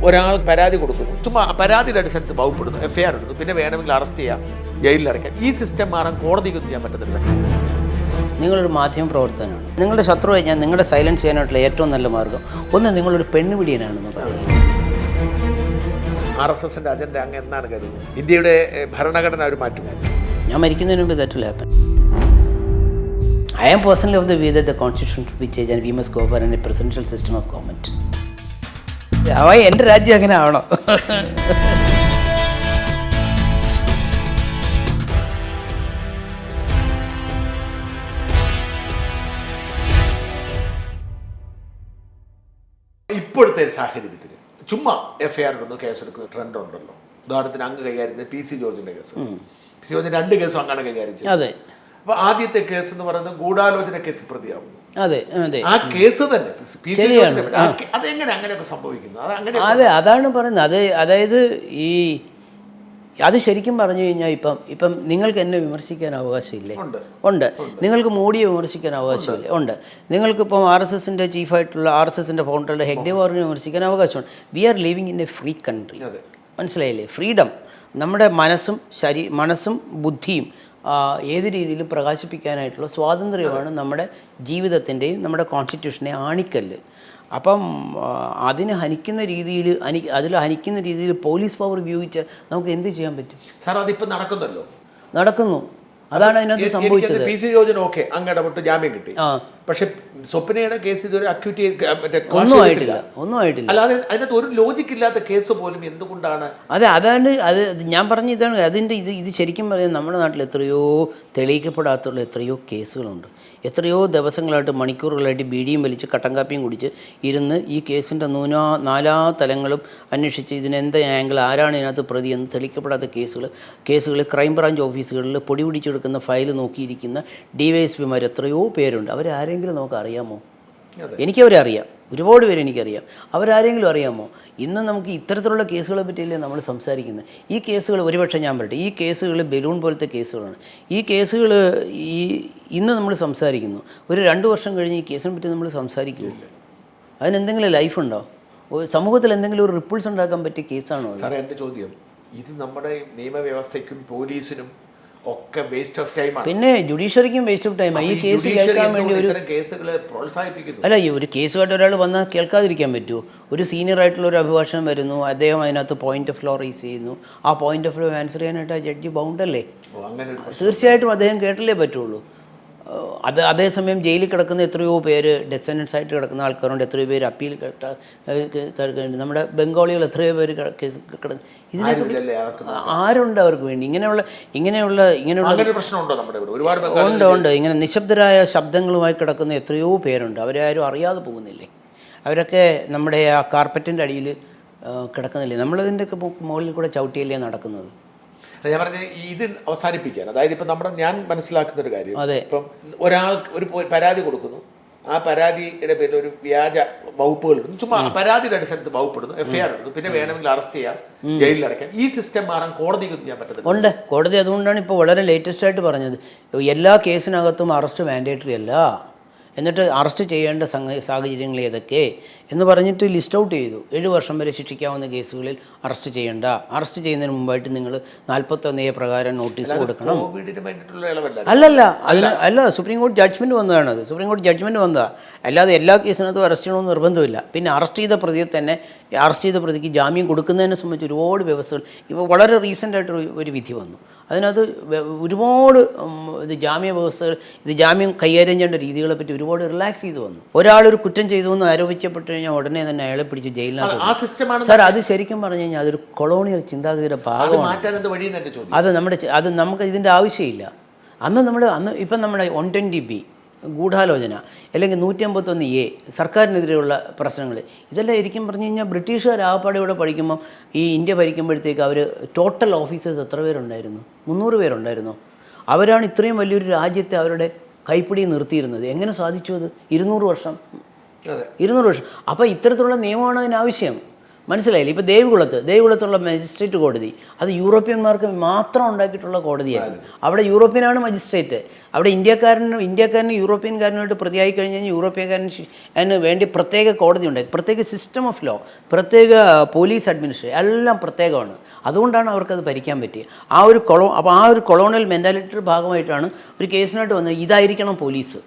ഒരാൾ പരാതി കൊടുക്കുന്നു, ചുമ്മാ പരാതിയുടെ അടിസ്ഥാനത്ത് വകുപ്പെടുന്നു, FIR എടുക്കുന്നു, പിന്നെ വേണമെങ്കിൽ അറസ്റ്റ് ചെയ്യാം, ജയിലിൽ അടയ്ക്കാം. ഈ സിസ്റ്റം മാറാൻ കോടതിക്കൊന്നും ചെയ്യാൻ പറ്റത്തില്ല. നിങ്ങളൊരു മാധ്യമ പ്രവർത്തനമാണ്. നിങ്ങളുടെ ശത്രു കഴിഞ്ഞാൽ നിങ്ങളുടെ സൈലൻസ് ചെയ്യാനായിട്ടുള്ള ഏറ്റവും നല്ല മാർഗ്ഗം ഒന്ന് നിങ്ങളൊരു പെണ്ണുപിടിയനാണെന്ന് പറയുന്നത്. RSSന്റെ അജണ്ട അങ്ങ് എന്നാണ് കരുതുന്നത്? ഇന്ത്യയുടെ ഭരണഘടന ഒരു മാറ്റുമോ? ഞാൻ മരിക്കുന്നതിന് മുമ്പ് that will happen. I am personally of the view that the constitution should be changed and we must go for a presidential system of government. എൻ്റെ രാജ്യം അങ്ങനെ ആവണം. ഇപ്പോഴത്തെ സാഹചര്യത്തിൽ ചുമ്മാ FIR ഇടുന്നു, കേസെടുക്കുന്നു, ട്രെൻഡ് ഉണ്ടല്ലോ. ഉദാഹരണത്തിന് അങ്ങ് കൈകാര്യം ചെയ്ത PC ജോർജിന്റെ കേസ്. PC ജോർജിന് 2 കേസും അങ്ങനെ കൈകാര്യം ചെയ്തു. അതെ. അപ്പൊ ആദ്യത്തെ കേസ് എന്ന് പറയുന്നത് ഗൂഢാലോചന കേസ് പ്രതിയാവുന്നു. അതെ അതെ, ആ കേസ് തന്നെ അതെങ്ങനെ അങ്ങനെയൊക്കെ സംഭവിക്കുന്നു? അതെ, അതാണ് പറയുന്നത്. അതായത് അത് ശരിക്കും പറഞ്ഞു കഴിഞ്ഞാൽ ഇപ്പം നിങ്ങൾക്ക് എന്നെ വിമർശിക്കാൻ അവകാശമില്ലേ? ഉണ്ട്. നിങ്ങൾക്ക് മോഡിയെ വിമർശിക്കാൻ അവകാശമില്ലേ? ഉണ്ട്. നിങ്ങൾക്കിപ്പം RSSന്റെ ചീഫായിട്ടുള്ള RSSന്റെ ഫൗണ്ടറുടെ ഹെഗ്ഡേവാറിനെ വിമർശിക്കാൻ അവകാശമുണ്ട്. We are living in a free country. മനസ്സിലായില്ലേ? ഫ്രീഡം. നമ്മുടെ മനസ്സും ബുദ്ധിയും ഏത് രീതിയിലും പ്രകാശിപ്പിക്കാനായിട്ടുള്ള സ്വാതന്ത്ര്യമാണ് നമ്മുടെ ജീവിതത്തിൻ്റെയും നമ്മുടെ കോൺസ്റ്റിറ്റ്യൂഷനെ ആണിക്കല്ല്. അപ്പം അതിനെ ഹനിക്കുന്ന രീതിയിൽ പോലീസ് പവർ ഉപയോഗിച്ച് നമുക്ക് എന്ത് ചെയ്യാൻ പറ്റും? സാർ, അതിപ്പോൾ നടക്കുന്നു. അതാണ് അതിനകത്ത് സംഭവിച്ചത്. PC ജോർജിന് ഓക്കെ അങ്ങ് ഇടപെട്ട് ജാമ്യം കിട്ടി. പക്ഷെ സ്വപ്നയുടെ കേസ് ഇതുവരെ ഒന്നും ആയിട്ടില്ല. അല്ലാതെ അതിനകത്ത് ഒരു ലോജിക്ക് ഇല്ലാത്ത കേസ് പോലും എന്തുകൊണ്ടാണ്? അതാണ് ഞാൻ പറഞ്ഞ ഇതാണ് അതിൻ്റെ ഇത് ശരിക്കും പറയുന്നത്. നമ്മുടെ നാട്ടിൽ എത്രയോ തെളിയിക്കപ്പെടാത്തുള്ള എത്രയോ കേസുകളുണ്ട്. എത്രയോ ദിവസങ്ങളായിട്ട് മണിക്കൂറുകളായിട്ട് ബീഡിയും വലിച്ച് കട്ടൻ കാപ്പിയും കുടിച്ച് ഇരുന്ന് ഈ കേസിൻ്റെ നാലാ തലങ്ങളും അന്വേഷിച്ച് ഇതിനെന്ത് ആംഗിൾ, ആരാണ് ഇതിനകത്ത് പ്രതി എന്ന് തെളിയിക്കപ്പെടാത്ത കേസുകൾ ക്രൈംബ്രാഞ്ച് ഓഫീസുകളിൽ പൊടി പിടിച്ചെടുക്കുന്ന ഫയൽ നോക്കിയിരിക്കുന്ന DYSPമാർ എത്രയോ പേരുണ്ട്. അവരാരെങ്കിലും നമുക്ക് അറിയാമോ? എനിക്കവരെ അറിയാം, ഒരുപാട് പേര് എനിക്കറിയാം. അവരാരെങ്കിലും അറിയാമോ? ഇന്ന് നമുക്ക് ഇത്തരത്തിലുള്ള കേസുകളെ പറ്റിയല്ലേ നമ്മൾ സംസാരിക്കുന്നത്. ഈ കേസുകൾ ഒരുപക്ഷെ ഞാൻ പറയട്ടെ, ഈ കേസുകൾ ബലൂൺ പോലത്തെ കേസുകളാണ്. ഈ കേസുകൾ ഇന്ന് നമ്മൾ സംസാരിക്കുന്നു, ഒരു 2 വർഷം കഴിഞ്ഞ് ഈ കേസിനെ പറ്റി നമ്മൾ സംസാരിക്കില്ല. അതിനെന്തെങ്കിലും ലൈഫുണ്ടോ? സമൂഹത്തിൽ എന്തെങ്കിലും ഒരു റിപ്പിൾസ് ഉണ്ടാക്കാൻ പറ്റിയ കേസാണോ? സാറേ, എൻ്റെ ചോദ്യം, ഇത് നമ്മുടെ നിയമവ്യവസ്ഥയ്ക്കും പോലീസിനും ഒക്കെ വേസ്റ്റ് ഓഫ് ടൈമാണ്. പിന്നെ ജുഡീഷ്യറിക്കും വേസ്റ്റ് ഓഫ് ടൈമാണ്. ഈ കേസ് കേൾക്കാൻ വേണ്ടി കേസുകളെ പ്രോത്സാഹിപ്പിക്കുന്നു. അല്ല, ഈ ഒരു കേസുമായിട്ട് ഒരാൾ വന്നാൽ കേൾക്കാതിരിക്കാൻ പറ്റുമോ? ഒരു സീനിയർ ആയിട്ടുള്ള ഒരു അഭിഭാഷകൻ വരുന്നു, അദ്ദേഹം അതിനകത്ത് പോയിന്റ് ഓഫ് ലോ റേസ് ചെയ്യുന്നു. ആ പോയിന്റ് ഓഫ് ലോ ആൻസർ ചെയ്യാനായിട്ട് ആ ജഡ്ജി ബൗണ്ടല്ലേ? തീർച്ചയായിട്ടും അദ്ദേഹം കേട്ടല്ലേ പറ്റുള്ളൂ. അതേസമയം ജയിലിൽ കിടക്കുന്ന എത്രയോ പേര്, ഡെത്ത് സെൻറ്റൻസ് ആയിട്ട് കിടക്കുന്ന ആൾക്കാരുണ്ട്. എത്രയോ പേര് അപ്പീൽ നമ്മുടെ ബംഗാളികൾ എത്രയോ പേര് കേസ് കിടക്കുന്നു. ഇതിനൊക്കെ ആരുണ്ട് അവർക്ക് വേണ്ടി? ഇങ്ങനെയുള്ള പ്രശ്നമുണ്ടോ? ഉണ്ട്. ഇങ്ങനെ നിശബ്ദരായ ശബ്ദങ്ങളുമായി കിടക്കുന്ന എത്രയോ പേരുണ്ട്. അവരെ ആരും അറിയാതെ പോകുന്നില്ലേ? അവരൊക്കെ നമ്മുടെ ആ കാർപ്പറ്റിൻ്റെ അടിയിൽ കിടക്കുന്നില്ലേ? നമ്മളതിൻ്റെയൊക്കെ മുകളിൽ കൂടെ ചവിട്ടിയല്ലേ നടക്കുന്നത്? ഞാൻ പറഞ്ഞ ഇത് അവസാനിപ്പിക്കാൻ, അതായത് ഇപ്പം ഞാൻ മനസ്സിലാക്കുന്ന ഒരു കാര്യം, ഇപ്പം ഒരാൾക്ക് ഒരു പരാതി കൊടുക്കുന്നു, ആ പരാതിയുടെ പേരിൽ ഒരു വ്യാജ വകുപ്പുകളുണ്ട്, ചുമ്മാ പരാതിയുടെ അടിസ്ഥാനത്ത് വകുപ്പെടുന്നു, FIR എടുക്കുന്നു, പിന്നെ വേണമെങ്കിൽ അറസ്റ്റ് ചെയ്യാം, ജയിലിൽ അടയ്ക്കാം. ഈ സിസ്റ്റം മാറാൻ കോടതിക്കൊന്നും ചെയ്യാൻ പറ്റത്തില്ല. ഉണ്ട്. കോടതി അതുകൊണ്ടാണ് ഇപ്പോൾ വളരെ ലേറ്റസ്റ്റ് ആയിട്ട് പറഞ്ഞത്, എല്ലാ കേസിനകത്തും അറസ്റ്റ് മാൻഡേറ്ററി അല്ല, എന്നിട്ട് അറസ്റ്റ് ചെയ്യേണ്ട സാഹചര്യങ്ങൾ ഏതൊക്കെ എന്ന് പറഞ്ഞിട്ട് ലിസ്റ്റ് ഔട്ട് ചെയ്തു. 7 വർഷം വരെ ശിക്ഷിക്കാവുന്ന കേസുകളിൽ അറസ്റ്റ് ചെയ്യേണ്ട. അറസ്റ്റ് ചെയ്യുന്നതിന് മുമ്പായിട്ട് നിങ്ങൾ 41A പ്രകാരം നോട്ടീസ് കൊടുക്കണം. അല്ല, സുപ്രീം കോടതി ജഡ്ജ്മെൻറ്റ് വന്നതാണത്. സുപ്രീം കോടതി ജഡ്ജ്മെൻറ്റ് വന്നതാണ്. അല്ലാതെ എല്ലാ കേസിനകത്തും അറസ്റ്റ് ചെയ്യണമെന്ന് നിർബന്ധമില്ല. പിന്നെ അറസ്റ്റ് ചെയ്ത പ്രതിക്ക് ജാമ്യം കൊടുക്കുന്നതിനെ സംബന്ധിച്ച് ഒരുപാട് വ്യവസ്ഥകൾ ഇപ്പോൾ വളരെ റീസെൻ്റായിട്ട് ഒരു വിധി വന്നു. അതിനകത്ത് ഒരുപാട് ജാമ്യം കൈകാര്യം ചെയ്യേണ്ട രീതികളെ പറ്റി ഒരുപാട് റിലാക്സ് ചെയ്ത് വന്നു. ഒരാളൊരു കുറ്റം ചെയ്തു എന്ന് ആരോപിക്കപ്പെട്ടു കഴിഞ്ഞാൽ ഉടനെ തന്നെ അയാളെ പിടിച്ച് ജയിലിനകത്ത്. സാർ, അത് ശരിക്കും പറഞ്ഞു കഴിഞ്ഞാൽ അതൊരു കൊളോണിയൽ ചിന്താഗതിയുടെ ഭാഗമാണ്. അത് നമുക്ക് ഇതിൻ്റെ ആവശ്യമില്ല. അന്ന് ഇപ്പം നമ്മുടെ 120B ഗൂഢാലോചന അല്ലെങ്കിൽ 151A സർക്കാരിനെതിരെയുള്ള പ്രശ്നങ്ങൾ, ഇതെല്ലാം ശരിക്കും പറഞ്ഞു കഴിഞ്ഞാൽ ബ്രിട്ടീഷുകാർ ആപ്പാടെ ഇവിടെ പഠിക്കുമ്പം ഈ ഇന്ത്യ ഭരിക്കുമ്പോഴത്തേക്ക് അവർ ടോട്ടൽ ഓഫീസേഴ്സ് എത്ര പേരുണ്ടായിരുന്നു? 300 പേരുണ്ടായിരുന്നു. അവരാണ് ഇത്രയും വലിയൊരു രാജ്യത്തെ അവരുടെ കൈപ്പിടി നിർത്തിയിരുന്നത്. എങ്ങനെ സാധിച്ചു അത്? 200 വർഷം. അപ്പോൾ ഇത്തരത്തിലുള്ള നിയമമാണ് അതിനാവശ്യം. മനസ്സിലായില്ലേ? ഇപ്പോൾ ദേവികുളത്തുള്ള മജിസ്ട്രേറ്റ് കോടതി അത് യൂറോപ്യന്മാർക്ക് മാത്രം ഉണ്ടാക്കിയിട്ടുള്ള കോടതിയായിരുന്നു. അവിടെ യൂറോപ്യനാണ് മജിസ്ട്രേറ്റ്. അവിടെ ഇന്ത്യക്കാരന് യൂറോപ്യൻകാരനുമായിട്ട് പ്രതിയായി കഴിഞ്ഞ് കഴിഞ്ഞാൽ യൂറോപ്യൻകാരന് വേണ്ടി പ്രത്യേക കോടതി ഉണ്ടാക്കി, പ്രത്യേക സിസ്റ്റം ഓഫ് ലോ, പ്രത്യേക പോലീസ് അഡ്മിനിസ്ട്രേഷൻ എല്ലാം പ്രത്യേകമാണ്. അതുകൊണ്ടാണ് അവർക്കത് ഭരിക്കാൻ പറ്റിയത്. അപ്പോൾ ആ ഒരു കൊളോണിയൽ മെൻറ്റാലിറ്റിയുടെ ഭാഗമായിട്ടാണ് ഒരു കേസിനായിട്ട് വന്നത്. ഇതായിരിക്കണം പോലീസ്.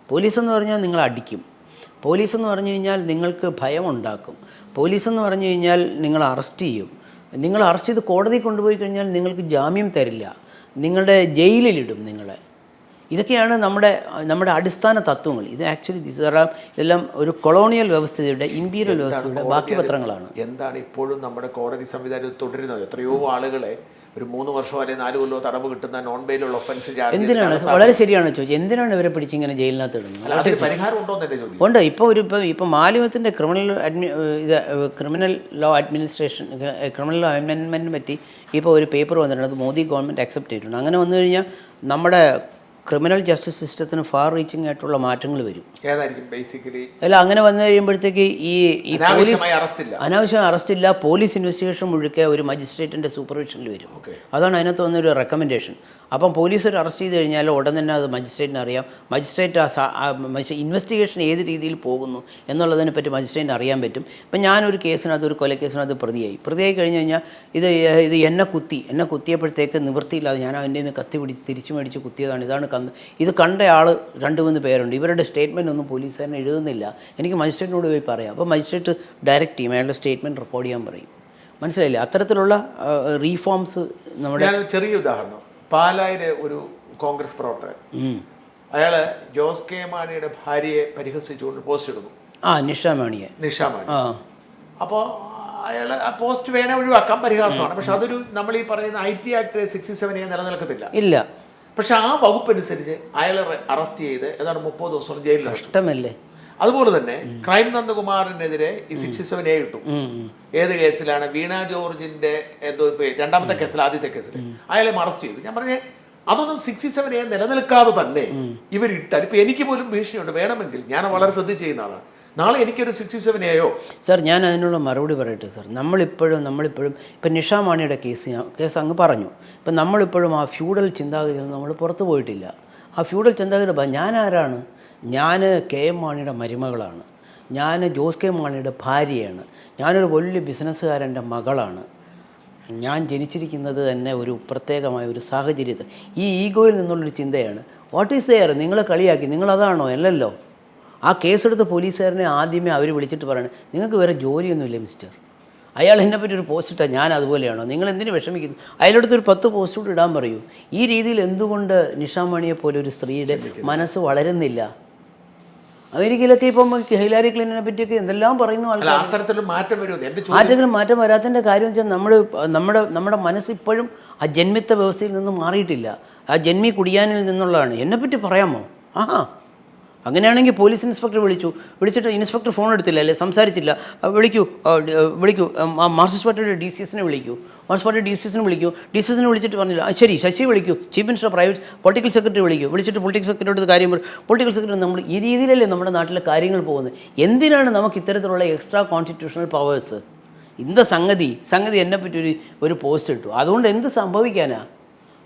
പോലീസെന്ന് പറഞ്ഞാൽ നിങ്ങൾ അടിക്കും, പോലീസെന്ന് പറഞ്ഞു കഴിഞ്ഞാൽ നിങ്ങൾക്ക് ഭയമുണ്ടാക്കും, പോലീസെന്ന് പറഞ്ഞു കഴിഞ്ഞാൽ നിങ്ങൾ അറസ്റ്റ് ചെയ്യും. നിങ്ങൾ അറസ്റ്റ് ചെയ്ത് കോടതി കൊണ്ടുപോയി കഴിഞ്ഞാൽ നിങ്ങൾക്ക് ജാമ്യം തരില്ല, നിങ്ങളുടെ ജയിലിലിടും നിങ്ങളെ. ഇതൊക്കെയാണ് നമ്മുടെ അടിസ്ഥാന തത്വങ്ങൾ. ഇത് ആക്ച്വലി ഇതെല്ലാം ഒരു കൊളോണിയൽ വ്യവസ്ഥയുടെ, ഇമ്പീരിയൽ വ്യവസ്ഥയുടെ ബാക്കി പത്രങ്ങളാണ്. എന്താണ് ഇപ്പോഴും നമ്മുടെ കോടതി സംവിധാനം തുടരുന്നത്? എത്രയോ ആളുകളെ ഒരു 3 വർഷമോ അല്ലെങ്കിൽ 4 കൊല്ലമോ തടവ് കിട്ടുന്ന നോൺ ബെയിലുള്ള ഒഫൻസ് എന്തിനാണ്? വളരെ ശരിയാണ് ചോദിച്ചത്. എന്തിനാണ് ഇവരെ പിടിച്ചിങ്ങനെ ജയിലിനകത്ത് ഇടുന്നത്? അതിന് പരിഹാരം ഉണ്ടോ എന്നല്ലേ ചോദിക്കും. ഉണ്ട്. ഇപ്പോൾ മാലിന്യത്തിൻ്റെ criminal law administration, criminal law അമെൻമെൻറ്റിനെ പറ്റി ഇപ്പോൾ ഒരു പേപ്പർ വന്നിട്ടുണ്ട്. അത് മോദി ഗവൺമെൻറ് അക്സെപ്റ്റ് ചെയ്തിട്ടുണ്ട്. അങ്ങനെ വന്നു കഴിഞ്ഞാൽ നമ്മുടെ ക്രിമിനൽ ജസ്റ്റിസ് സിസ്റ്റത്തിന് ഫാർ റീച്ചിങ് ആയിട്ടുള്ള മാറ്റങ്ങൾ വരും. ഏതായിരിക്കും ബേസിക്കലി? അല്ല, അങ്ങനെ വന്നു കഴിയുമ്പോഴത്തേക്ക് ഈ അനാവശ്യമായ അറസ്റ്റില്ല, പോലീസ് ഇൻവെസ്റ്റിഗേഷൻ മുഴുക്കെ ഒരു മജിസ്ട്രേറ്റിൻ്റെ സൂപ്പർവിഷനിൽ വരും. അതാണ് അതിനകത്ത് വന്നൊരു റെക്കമെൻഡേഷൻ. അപ്പം പോലീസ് ഒരു അറസ്റ്റ് ചെയ്ത് കഴിഞ്ഞാൽ ഉടൻ തന്നെ അത് മജിസ്ട്രേറ്റിന് അറിയാം. മജിസ്ട്രേറ്റ് ഇൻവെസ്റ്റിഗേഷൻ ഏത് രീതിയിൽ പോകുന്നു എന്നുള്ളതിനെ പറ്റി മജിസ്ട്രേറ്റിന് അറിയാൻ പറ്റും. ഇപ്പം ഞാനൊരു കേസിനകത്ത്, ഒരു കൊലക്കേസിനകത്ത് പ്രതിയായി കഴിഞ്ഞ് കഴിഞ്ഞാൽ ഇത് എന്നെ കുത്തിയപ്പോഴത്തേക്ക് നിവൃത്തിയില്ലാതെ ഞാൻ അതിൻ്റെ നിന്ന് കത്തി പിടിച്ച് തിരിച്ചു മേടിച്ച് കുത്തിയതാണ്, ഇതാണ് ഇത് കണ്ട ആൾ 2-3 പേരുണ്ട്. ഇവരുടെ സ്റ്റേറ്റ്മെൻ്റ് ഒന്നും പോലീസുകാരനെ എഴുതുന്നില്ല. എനിക്ക് മജിസ്ട്രേറ്റിനോട് പോയി പറയാം. അപ്പോൾ മജിസ്ട്രേറ്റ് ഡയറക്റ്റ് ചെയ്യും, അയാളുടെ സ്റ്റേറ്റ്മെൻറ്റ് റെക്കോർഡ് ചെയ്യാൻ പറയും. മനസ്സിലായില്ലേ? അത്തരത്തിലുള്ള റീഫോംസ് നമ്മുടെ. ചെറിയ ഉദാഹരണം, പാലായിലെ ഒരു കോൺഗ്രസ് പ്രവർത്തകൻ, അയാൾ ജോസ് കെ മാണിയുടെ ഭാര്യയെ പരിഹസിച്ചുകൊണ്ട് പോസ്റ്റ് ഇടുന്നു. നിഷാമാണി. അപ്പോൾ അയാൾ ആ പോസ്റ്റ് വേണേ ഒഴിവാക്കാം, പരിഹാസമാണ്. പക്ഷെ അതൊരു നമ്മൾ ഈ പറയുന്ന IT ആക്ട് 67A നിലനിൽക്കത്തില്ല. ഇല്ല. പക്ഷെ ആ വകുപ്പ് അനുസരിച്ച് അയാളെ അറസ്റ്റ് ചെയ്ത് ഏതാണ് 30 ദിവസം ജയിലിൽ. ഇഷ്ടമല്ലേ? അതുപോലെ തന്നെ ക്രൈം നന്ദകുമാറിനെതിരെ ഈ 67A കിട്ടും. ഏത് കേസിലാണ്? വീണ ജോർജിന്റെ എന്തോ രണ്ടാമത്തെ കേസിൽ, ആദ്യത്തെ കേസിൽ അയാളെ അറസ്റ്റ് ചെയ്തു. ഞാൻ പറഞ്ഞേ അതൊന്നും 67A നിലനിൽക്കാതെ തന്നെ ഇവരിട്ടാൽ ഇപ്പൊ എനിക്ക് പോലും ഭീഷണിയുണ്ട്. വേണമെങ്കിൽ ഞാൻ വളരെ ശ്രദ്ധിച്ച് ചെയ്യുന്ന ആളാണ്. നാളെ എനിക്കൊരു 67A സാർ, ഞാൻ അതിനുള്ള മറുപടി പറയട്ടെ സാർ. നമ്മളിപ്പോഴും ഇപ്പം നിഷാമാണിയുടെ കേസ് അങ്ങ് പറഞ്ഞു. ഇപ്പം നമ്മളിപ്പോഴും ആ ഫ്യൂഡൽ ചിന്താഗതിയിൽ നമ്മൾ പുറത്തു പോയിട്ടില്ല. ആ ഫ്യൂഡൽ ചിന്താഗതി ഞാൻ ആരാണ്? ഞാൻ KM മാണിയുടെ മരുമകളാണ്, ഞാൻ ജോസ് കെ മാണിയുടെ ഭാര്യയാണ്, ഞാനൊരു വലിയ ബിസിനസ്സുകാരൻ്റെ മകളാണ്, ഞാൻ ജനിച്ചിരിക്കുന്നത് തന്നെ ഒരു പ്രത്യേകമായ ഒരു സാഹചര്യത്തിൽ. ഈ ഈഗോയിൽ നിന്നുള്ളൊരു ചിന്തയാണ്. What is there? നിങ്ങളെ കളിയാക്കി, നിങ്ങളതാണോ? അല്ലല്ലോ. ആ കേസെടുത്ത പോലീസുകാരനെ ആദ്യമേ അവർ വിളിച്ചിട്ട് പറയണം, നിങ്ങൾക്ക് വേറെ ജോലിയൊന്നുമില്ലേ മിസ്റ്റർ? അയാൾ എന്നെപ്പറ്റി ഒരു പോസ്റ്റ് ഇട്ടാൽ ഞാൻ അതുപോലെയാണോ? നിങ്ങൾ എന്തിനു വിഷമിക്കുന്നു? അയാളടുത്ത് ഒരു 10 പോസ്റ്റ് കൂടി ഇടാൻ പറയൂ. ഈ രീതിയിൽ എന്തുകൊണ്ട് നിഷാമണിയെ പോലെ ഒരു സ്ത്രീയുടെ മനസ്സ് വളരുന്നില്ല? അമേരിക്കയിലൊക്കെ ഇപ്പം ഹിലാരി ക്ലിന്റനെ പറ്റിയൊക്കെ എന്തെല്ലാം പറയുന്നു ആൾക്കാർ. മാറ്റം വരാത്തതിൻ്റെ കാര്യം വെച്ചാൽ നമ്മുടെ മനസ്സ് ഇപ്പോഴും ആ ജന്മിത്ത വ്യവസ്ഥയിൽ നിന്നും മാറിയിട്ടില്ല. ആ ജന്മി കുടിയാനിൽ നിന്നുള്ളതാണ്. എന്നെപ്പറ്റി പറയാമോ? അങ്ങനെയാണെങ്കിൽ പോലീസ് ഇൻസ്പെക്ടർ വിളിച്ചിട്ട് ഇൻസ്പെക്ടർ ഫോൺ എടുത്തില്ല, അല്ലേ, സംസാരിച്ചില്ല. വിളിക്കൂ മാർക്സിസ്റ്റ് പാർട്ടിയുടെ DCSനെ വിളിക്കൂ, മാർക്സിസ്റ്റ് പാർട്ടി DCSനെ വിളിച്ചിട്ട് പറഞ്ഞില്ല. ശരി, ശശി വിളിക്കൂ, chief minister private political secretary വിളിച്ചിട്ട് പൊളിറ്റിക്കൽ സെക്രട്ടറിയോട് കാര്യം പറയും. പൊളിറ്റിക്കൽ സെക്രട്ടറി നമ്മൾ ഈ രീതിയിലല്ലേ നമ്മുടെ നാട്ടിലെ കാര്യങ്ങൾ പോകുന്നത്? എന്തിനാണ് നമുക്ക് ഇത്തരത്തിലുള്ള എക്സ്ട്രാ കോൺസ്റ്റിറ്റ്യൂഷണൽ പവേഴ്സ്? ഇന്ത സംഗതി എന്നെപ്പറ്റി ഒരു പോസ്റ്റ് ഇട്ടു, അതുകൊണ്ട് എന്ത് സംഭവിക്കാനാ?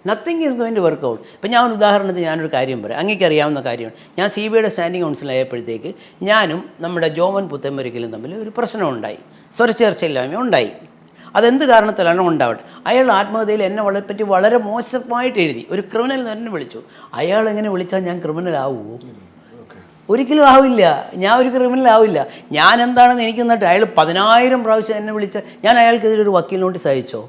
Nothing is going to work out. ഇപ്പം ഞാൻ ഉദാഹരണത്തിന് ഞാനൊരു കാര്യം പറയാം, അങ്ങേക്ക് അറിയാവുന്ന കാര്യമാണ്. ഞാൻ CBIയുടെ സ്റ്റാൻഡിംഗ് കൗൺസിലായപ്പോഴത്തേക്ക് ഞാനും നമ്മുടെ ജോമൻ പുത്തമ്പരിക്കലും തമ്മിൽ ഒരു പ്രശ്നമുണ്ടായി, സ്വരച്ചേർച്ചയില്ലായ്മ ഉണ്ടായി. അതെന്ത് കാരണത്തിലാണ് ഉണ്ടാവട്ടെ. അയാൾ ആത്മകഥയിൽ എന്നെ പറ്റി വളരെ മോശമായിട്ട് എഴുതി. ഒരു ക്രിമിനൽ എന്നെ വിളിച്ചു. അയാൾ എങ്ങനെ വിളിച്ചാൽ ഞാൻ ക്രിമിനൽ ആവുമോ? ഒരിക്കലും ആവില്ല. ഞാൻ ഒരു ക്രിമിനൽ ആവില്ല. ഞാൻ എന്താണെന്ന് എനിക്ക് എന്നിട്ട് അയാൾ 10,000 പ്രാവശ്യം എന്നെ വിളിച്ച ഞാൻ അയാൾക്കെതിരെ ഒരു വക്കീൽ നോട്ടീസ് അയച്ചോ?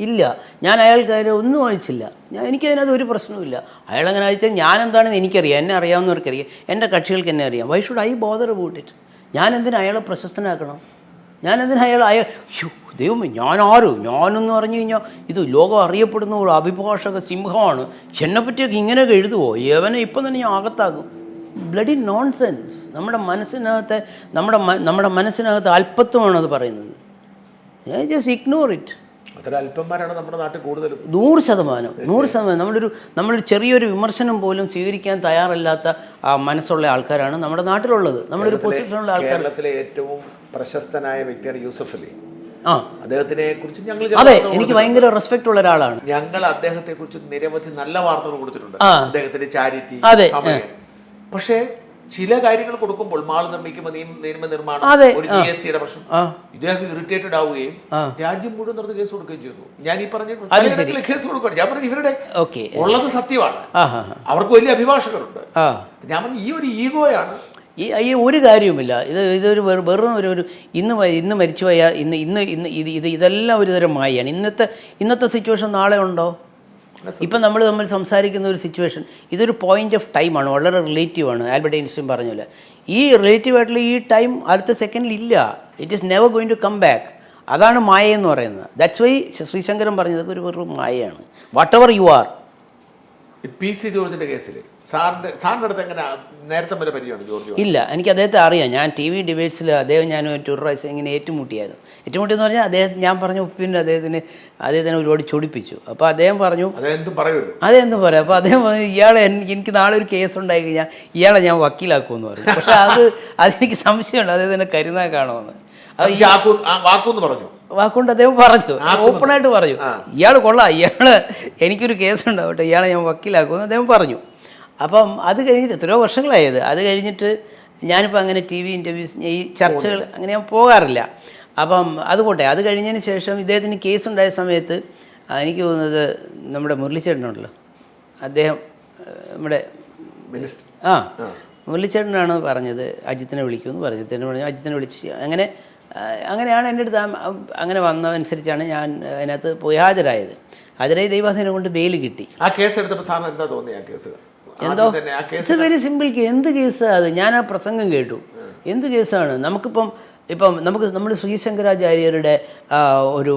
ഇല്ല. ഞാൻ അയാൾക്കെതിരെ ഒന്നും അയച്ചില്ല. എനിക്കതിനകത്ത് ഒരു പ്രശ്നവുമില്ല. അയാളെങ്ങനെ അയച്ചാൽ ഞാൻ എന്താണെന്ന് എനിക്കറിയാം, എന്നെ അറിയാവുന്നവർക്കറിയാം, എൻ്റെ കക്ഷികൾക്ക് എന്നെ അറിയാം. Why should I bother about it? ഞാൻ എന്തിനാ അയാളെ പ്രശസ്തനാക്കണം? ഞാൻ എന്തിനാ ദൈവമേ, ഞാനെന്ന് പറഞ്ഞു കഴിഞ്ഞാൽ ഇത് ലോകം അറിയപ്പെടുന്ന ഒരു അഭിഭാഷക സിംഹമാണ്, എന്നെപ്പറ്റിയൊക്കെ ഇങ്ങനെയൊക്കെ എഴുതുമോ? യവനെ ഇപ്പം തന്നെ ഞാൻ അകത്താകും. Bloody nonsense. നമ്മുടെ മനസ്സിനകത്ത് അല്പത്വമാണ് അത് പറയുന്നത്. ഞാൻ ജസ്റ്റ് ഇഗ്നോർ ഇറ്റ്. അല്പന്മാരാണ് നമ്മുടെ നാട്ടിൽ കൂടുതലും. 100%. നമ്മളൊരു ചെറിയൊരു വിമർശനം പോലും സ്വീകരിക്കാൻ തയ്യാറല്ലാത്ത മനസ്സുള്ള ആൾക്കാരാണ് നമ്മുടെ നാട്ടിലുള്ളത്. നമ്മളൊരു പൊസിഷനുള്ള ആൾക്കാർ. കേരളത്തിലെ ഏറ്റവും പ്രശസ്തനായ വ്യക്തിയാണ് യൂസഫ് അലി. അദ്ദേഹത്തിനെ കുറിച്ച് ഞങ്ങൾ അതെ എനിക്ക് ഭയങ്കര റെസ്പെക്ട് ഉള്ള ഒരാളാണ്. ഞങ്ങൾ അദ്ദേഹത്തെ കുറിച്ച് നിരവധി നല്ല വാർത്തകൾ കൊടുത്തിട്ടുണ്ട്. അദ്ദേഹത്തിന്റെ ചാരിറ്റി, പക്ഷേ ചില കാര്യങ്ങൾ കൊടുക്കുമ്പോൾ മാൾ നിർമ്മിക്കുമ്പോൾ നിയമ നിർമ്മാണം, ഒരു GST പ്രശ്നം, ഇദ്ദേഹം ഇറിറ്റേറ്റഡ് ആവുകയും രാജ്യം മുഴുവൻ നടന്ന് കേസ് കൊടുക്കുകയും ചെയ്തു. ഞാൻ ഈ പറഞ്ഞ കേസ് കൊടുക്കുകയാണ്. ഞാൻ പറഞ്ഞു ഇവരുടെ ഉള്ളത് സത്യമാണ്, അവർക്ക് വലിയ അഭിഭാഷകരുണ്ട്. ഞാൻ പറഞ്ഞു ഈ ഒരു ഈഗോയാണ്. ഈ ഒരു കാര്യവുമില്ല. ഇതൊരു വെറും ഒരു ഇന്ന് മരിച്ചുപോയ ഇതെല്ലാം ഒരു തരം മായയാണ്. ഇന്നത്തെ സിറ്റുവേഷൻ നാളെ ഉണ്ടോ? ഇപ്പം നമ്മൾ തമ്മിൽ സംസാരിക്കുന്ന ഒരു സിറ്റുവേഷൻ ഇതൊരു പോയിന്റ് ഓഫ് ടൈമാണ്, വളരെ റിലേറ്റീവാണ്. ആൽബർട്ട് ഐൻസ്റ്റീൻ പറഞ്ഞ പോലെ ഈ റിലേറ്റീവായിട്ടുള്ള ഈ ടൈം അടുത്ത സെക്കൻഡിൽ ഇല്ല. It is never going to come back. അതാണ് മായ എന്ന് പറയുന്നത്. ദാറ്റ്സ് വൈ ശ്രീശങ്കരൻ പറഞ്ഞത് ഒരു വെറും മായയാണ്. Whatever you are. PC ജോർജിന്റെ കേസിൽ സാറിന്റെ അടുത്ത് എങ്ങനെ നേരത്തെ വരെ പരിചയമാണ് ജോർജ്? ഇല്ല, എനിക്ക് അദ്ദേഹത്തെ അറിയാം. ഞാൻ TV ഡിബേറ്റ്സിൽ അദ്ദേഹം ഞാൻ ഒരു പ്രാവശ്യം ഇങ്ങനെ ഏറ്റുമുട്ടിയായിരുന്നു. ഏറ്റുമുട്ടിയെന്ന് പറഞ്ഞാൽ ഞാൻ പറഞ്ഞ ഉപ്പിൻ്റെ അദ്ദേഹത്തിനെ ഒരുപാട് ചൊടിപ്പിച്ചു. അപ്പോൾ അദ്ദേഹം പറഞ്ഞു അതെന്തും പറയാം. അപ്പോൾ അദ്ദേഹം പറഞ്ഞു എനിക്ക് നാളെ ഒരു കേസ് ഉണ്ടായി കഴിഞ്ഞാൽ ഇയാളെ ഞാൻ വക്കീലാക്കുമെന്ന് പറഞ്ഞു. പക്ഷേ അതെനിക്ക് സംശയമുണ്ട് അദ്ദേഹത്തിനെ കരുതാൻ കാണുമെന്ന്. വാക്കുകൊണ്ട് അദ്ദേഹം പറഞ്ഞു, ഓപ്പണായിട്ട് പറഞ്ഞു, ഇയാൾ കൊള്ളാം, എനിക്കൊരു കേസ് ഉണ്ടാവട്ടെ, ഇയാളെ ഞാൻ വക്കീലാക്കുമെന്ന് അദ്ദേഹം പറഞ്ഞു. അപ്പം അത് കഴിഞ്ഞിട്ട് എത്രയോ വർഷങ്ങളായത്. അത് കഴിഞ്ഞിട്ട് ഞാനിപ്പോൾ അങ്ങനെ TV ഇൻ്റർവ്യൂസ് ഈ ചർച്ചകൾ അങ്ങനെ ഞാൻ പോകാറില്ല. അപ്പം അതുകൊട്ടെ അത് കഴിഞ്ഞതിന് ശേഷം ഇദ്ദേഹത്തിന് കേസുണ്ടായ സമയത്ത് എനിക്ക് തോന്നുന്നത് നമ്മുടെ മുരളിച്ചേട്ടനുണ്ടല്ലോ, അദ്ദേഹം നമ്മുടെ മുരളിച്ചേട്ടനാണ് പറഞ്ഞത് അജിത്തിനെ വിളിക്കുമെന്ന് പറഞ്ഞു. അജിത്തിനെ വിളിച്ച് അങ്ങനെയാണ് എൻ്റെ അടുത്ത് അങ്ങനെ വന്നതനുസരിച്ചാണ് ഞാൻ അതിനകത്ത് പോയി ഹാജരായി ദൈവാധീനം കൊണ്ട് ബെയിൽ കിട്ടി. ആ കേസ് എടുത്തപ്പോൾ സാറിന് എന്താ തോന്നി? ആ കേസ് എന്തോ ഇറ്റ്സ് വെരി സിമ്പിൾ. എന്ത് കേസാണ് അത്? ഞാൻ ആ പ്രസംഗം കേട്ടു. എന്ത് കേസാണ്? ഇപ്പം നമ്മുടെ ശ്രീശങ്കരാചാര്യരുടെ ഒരു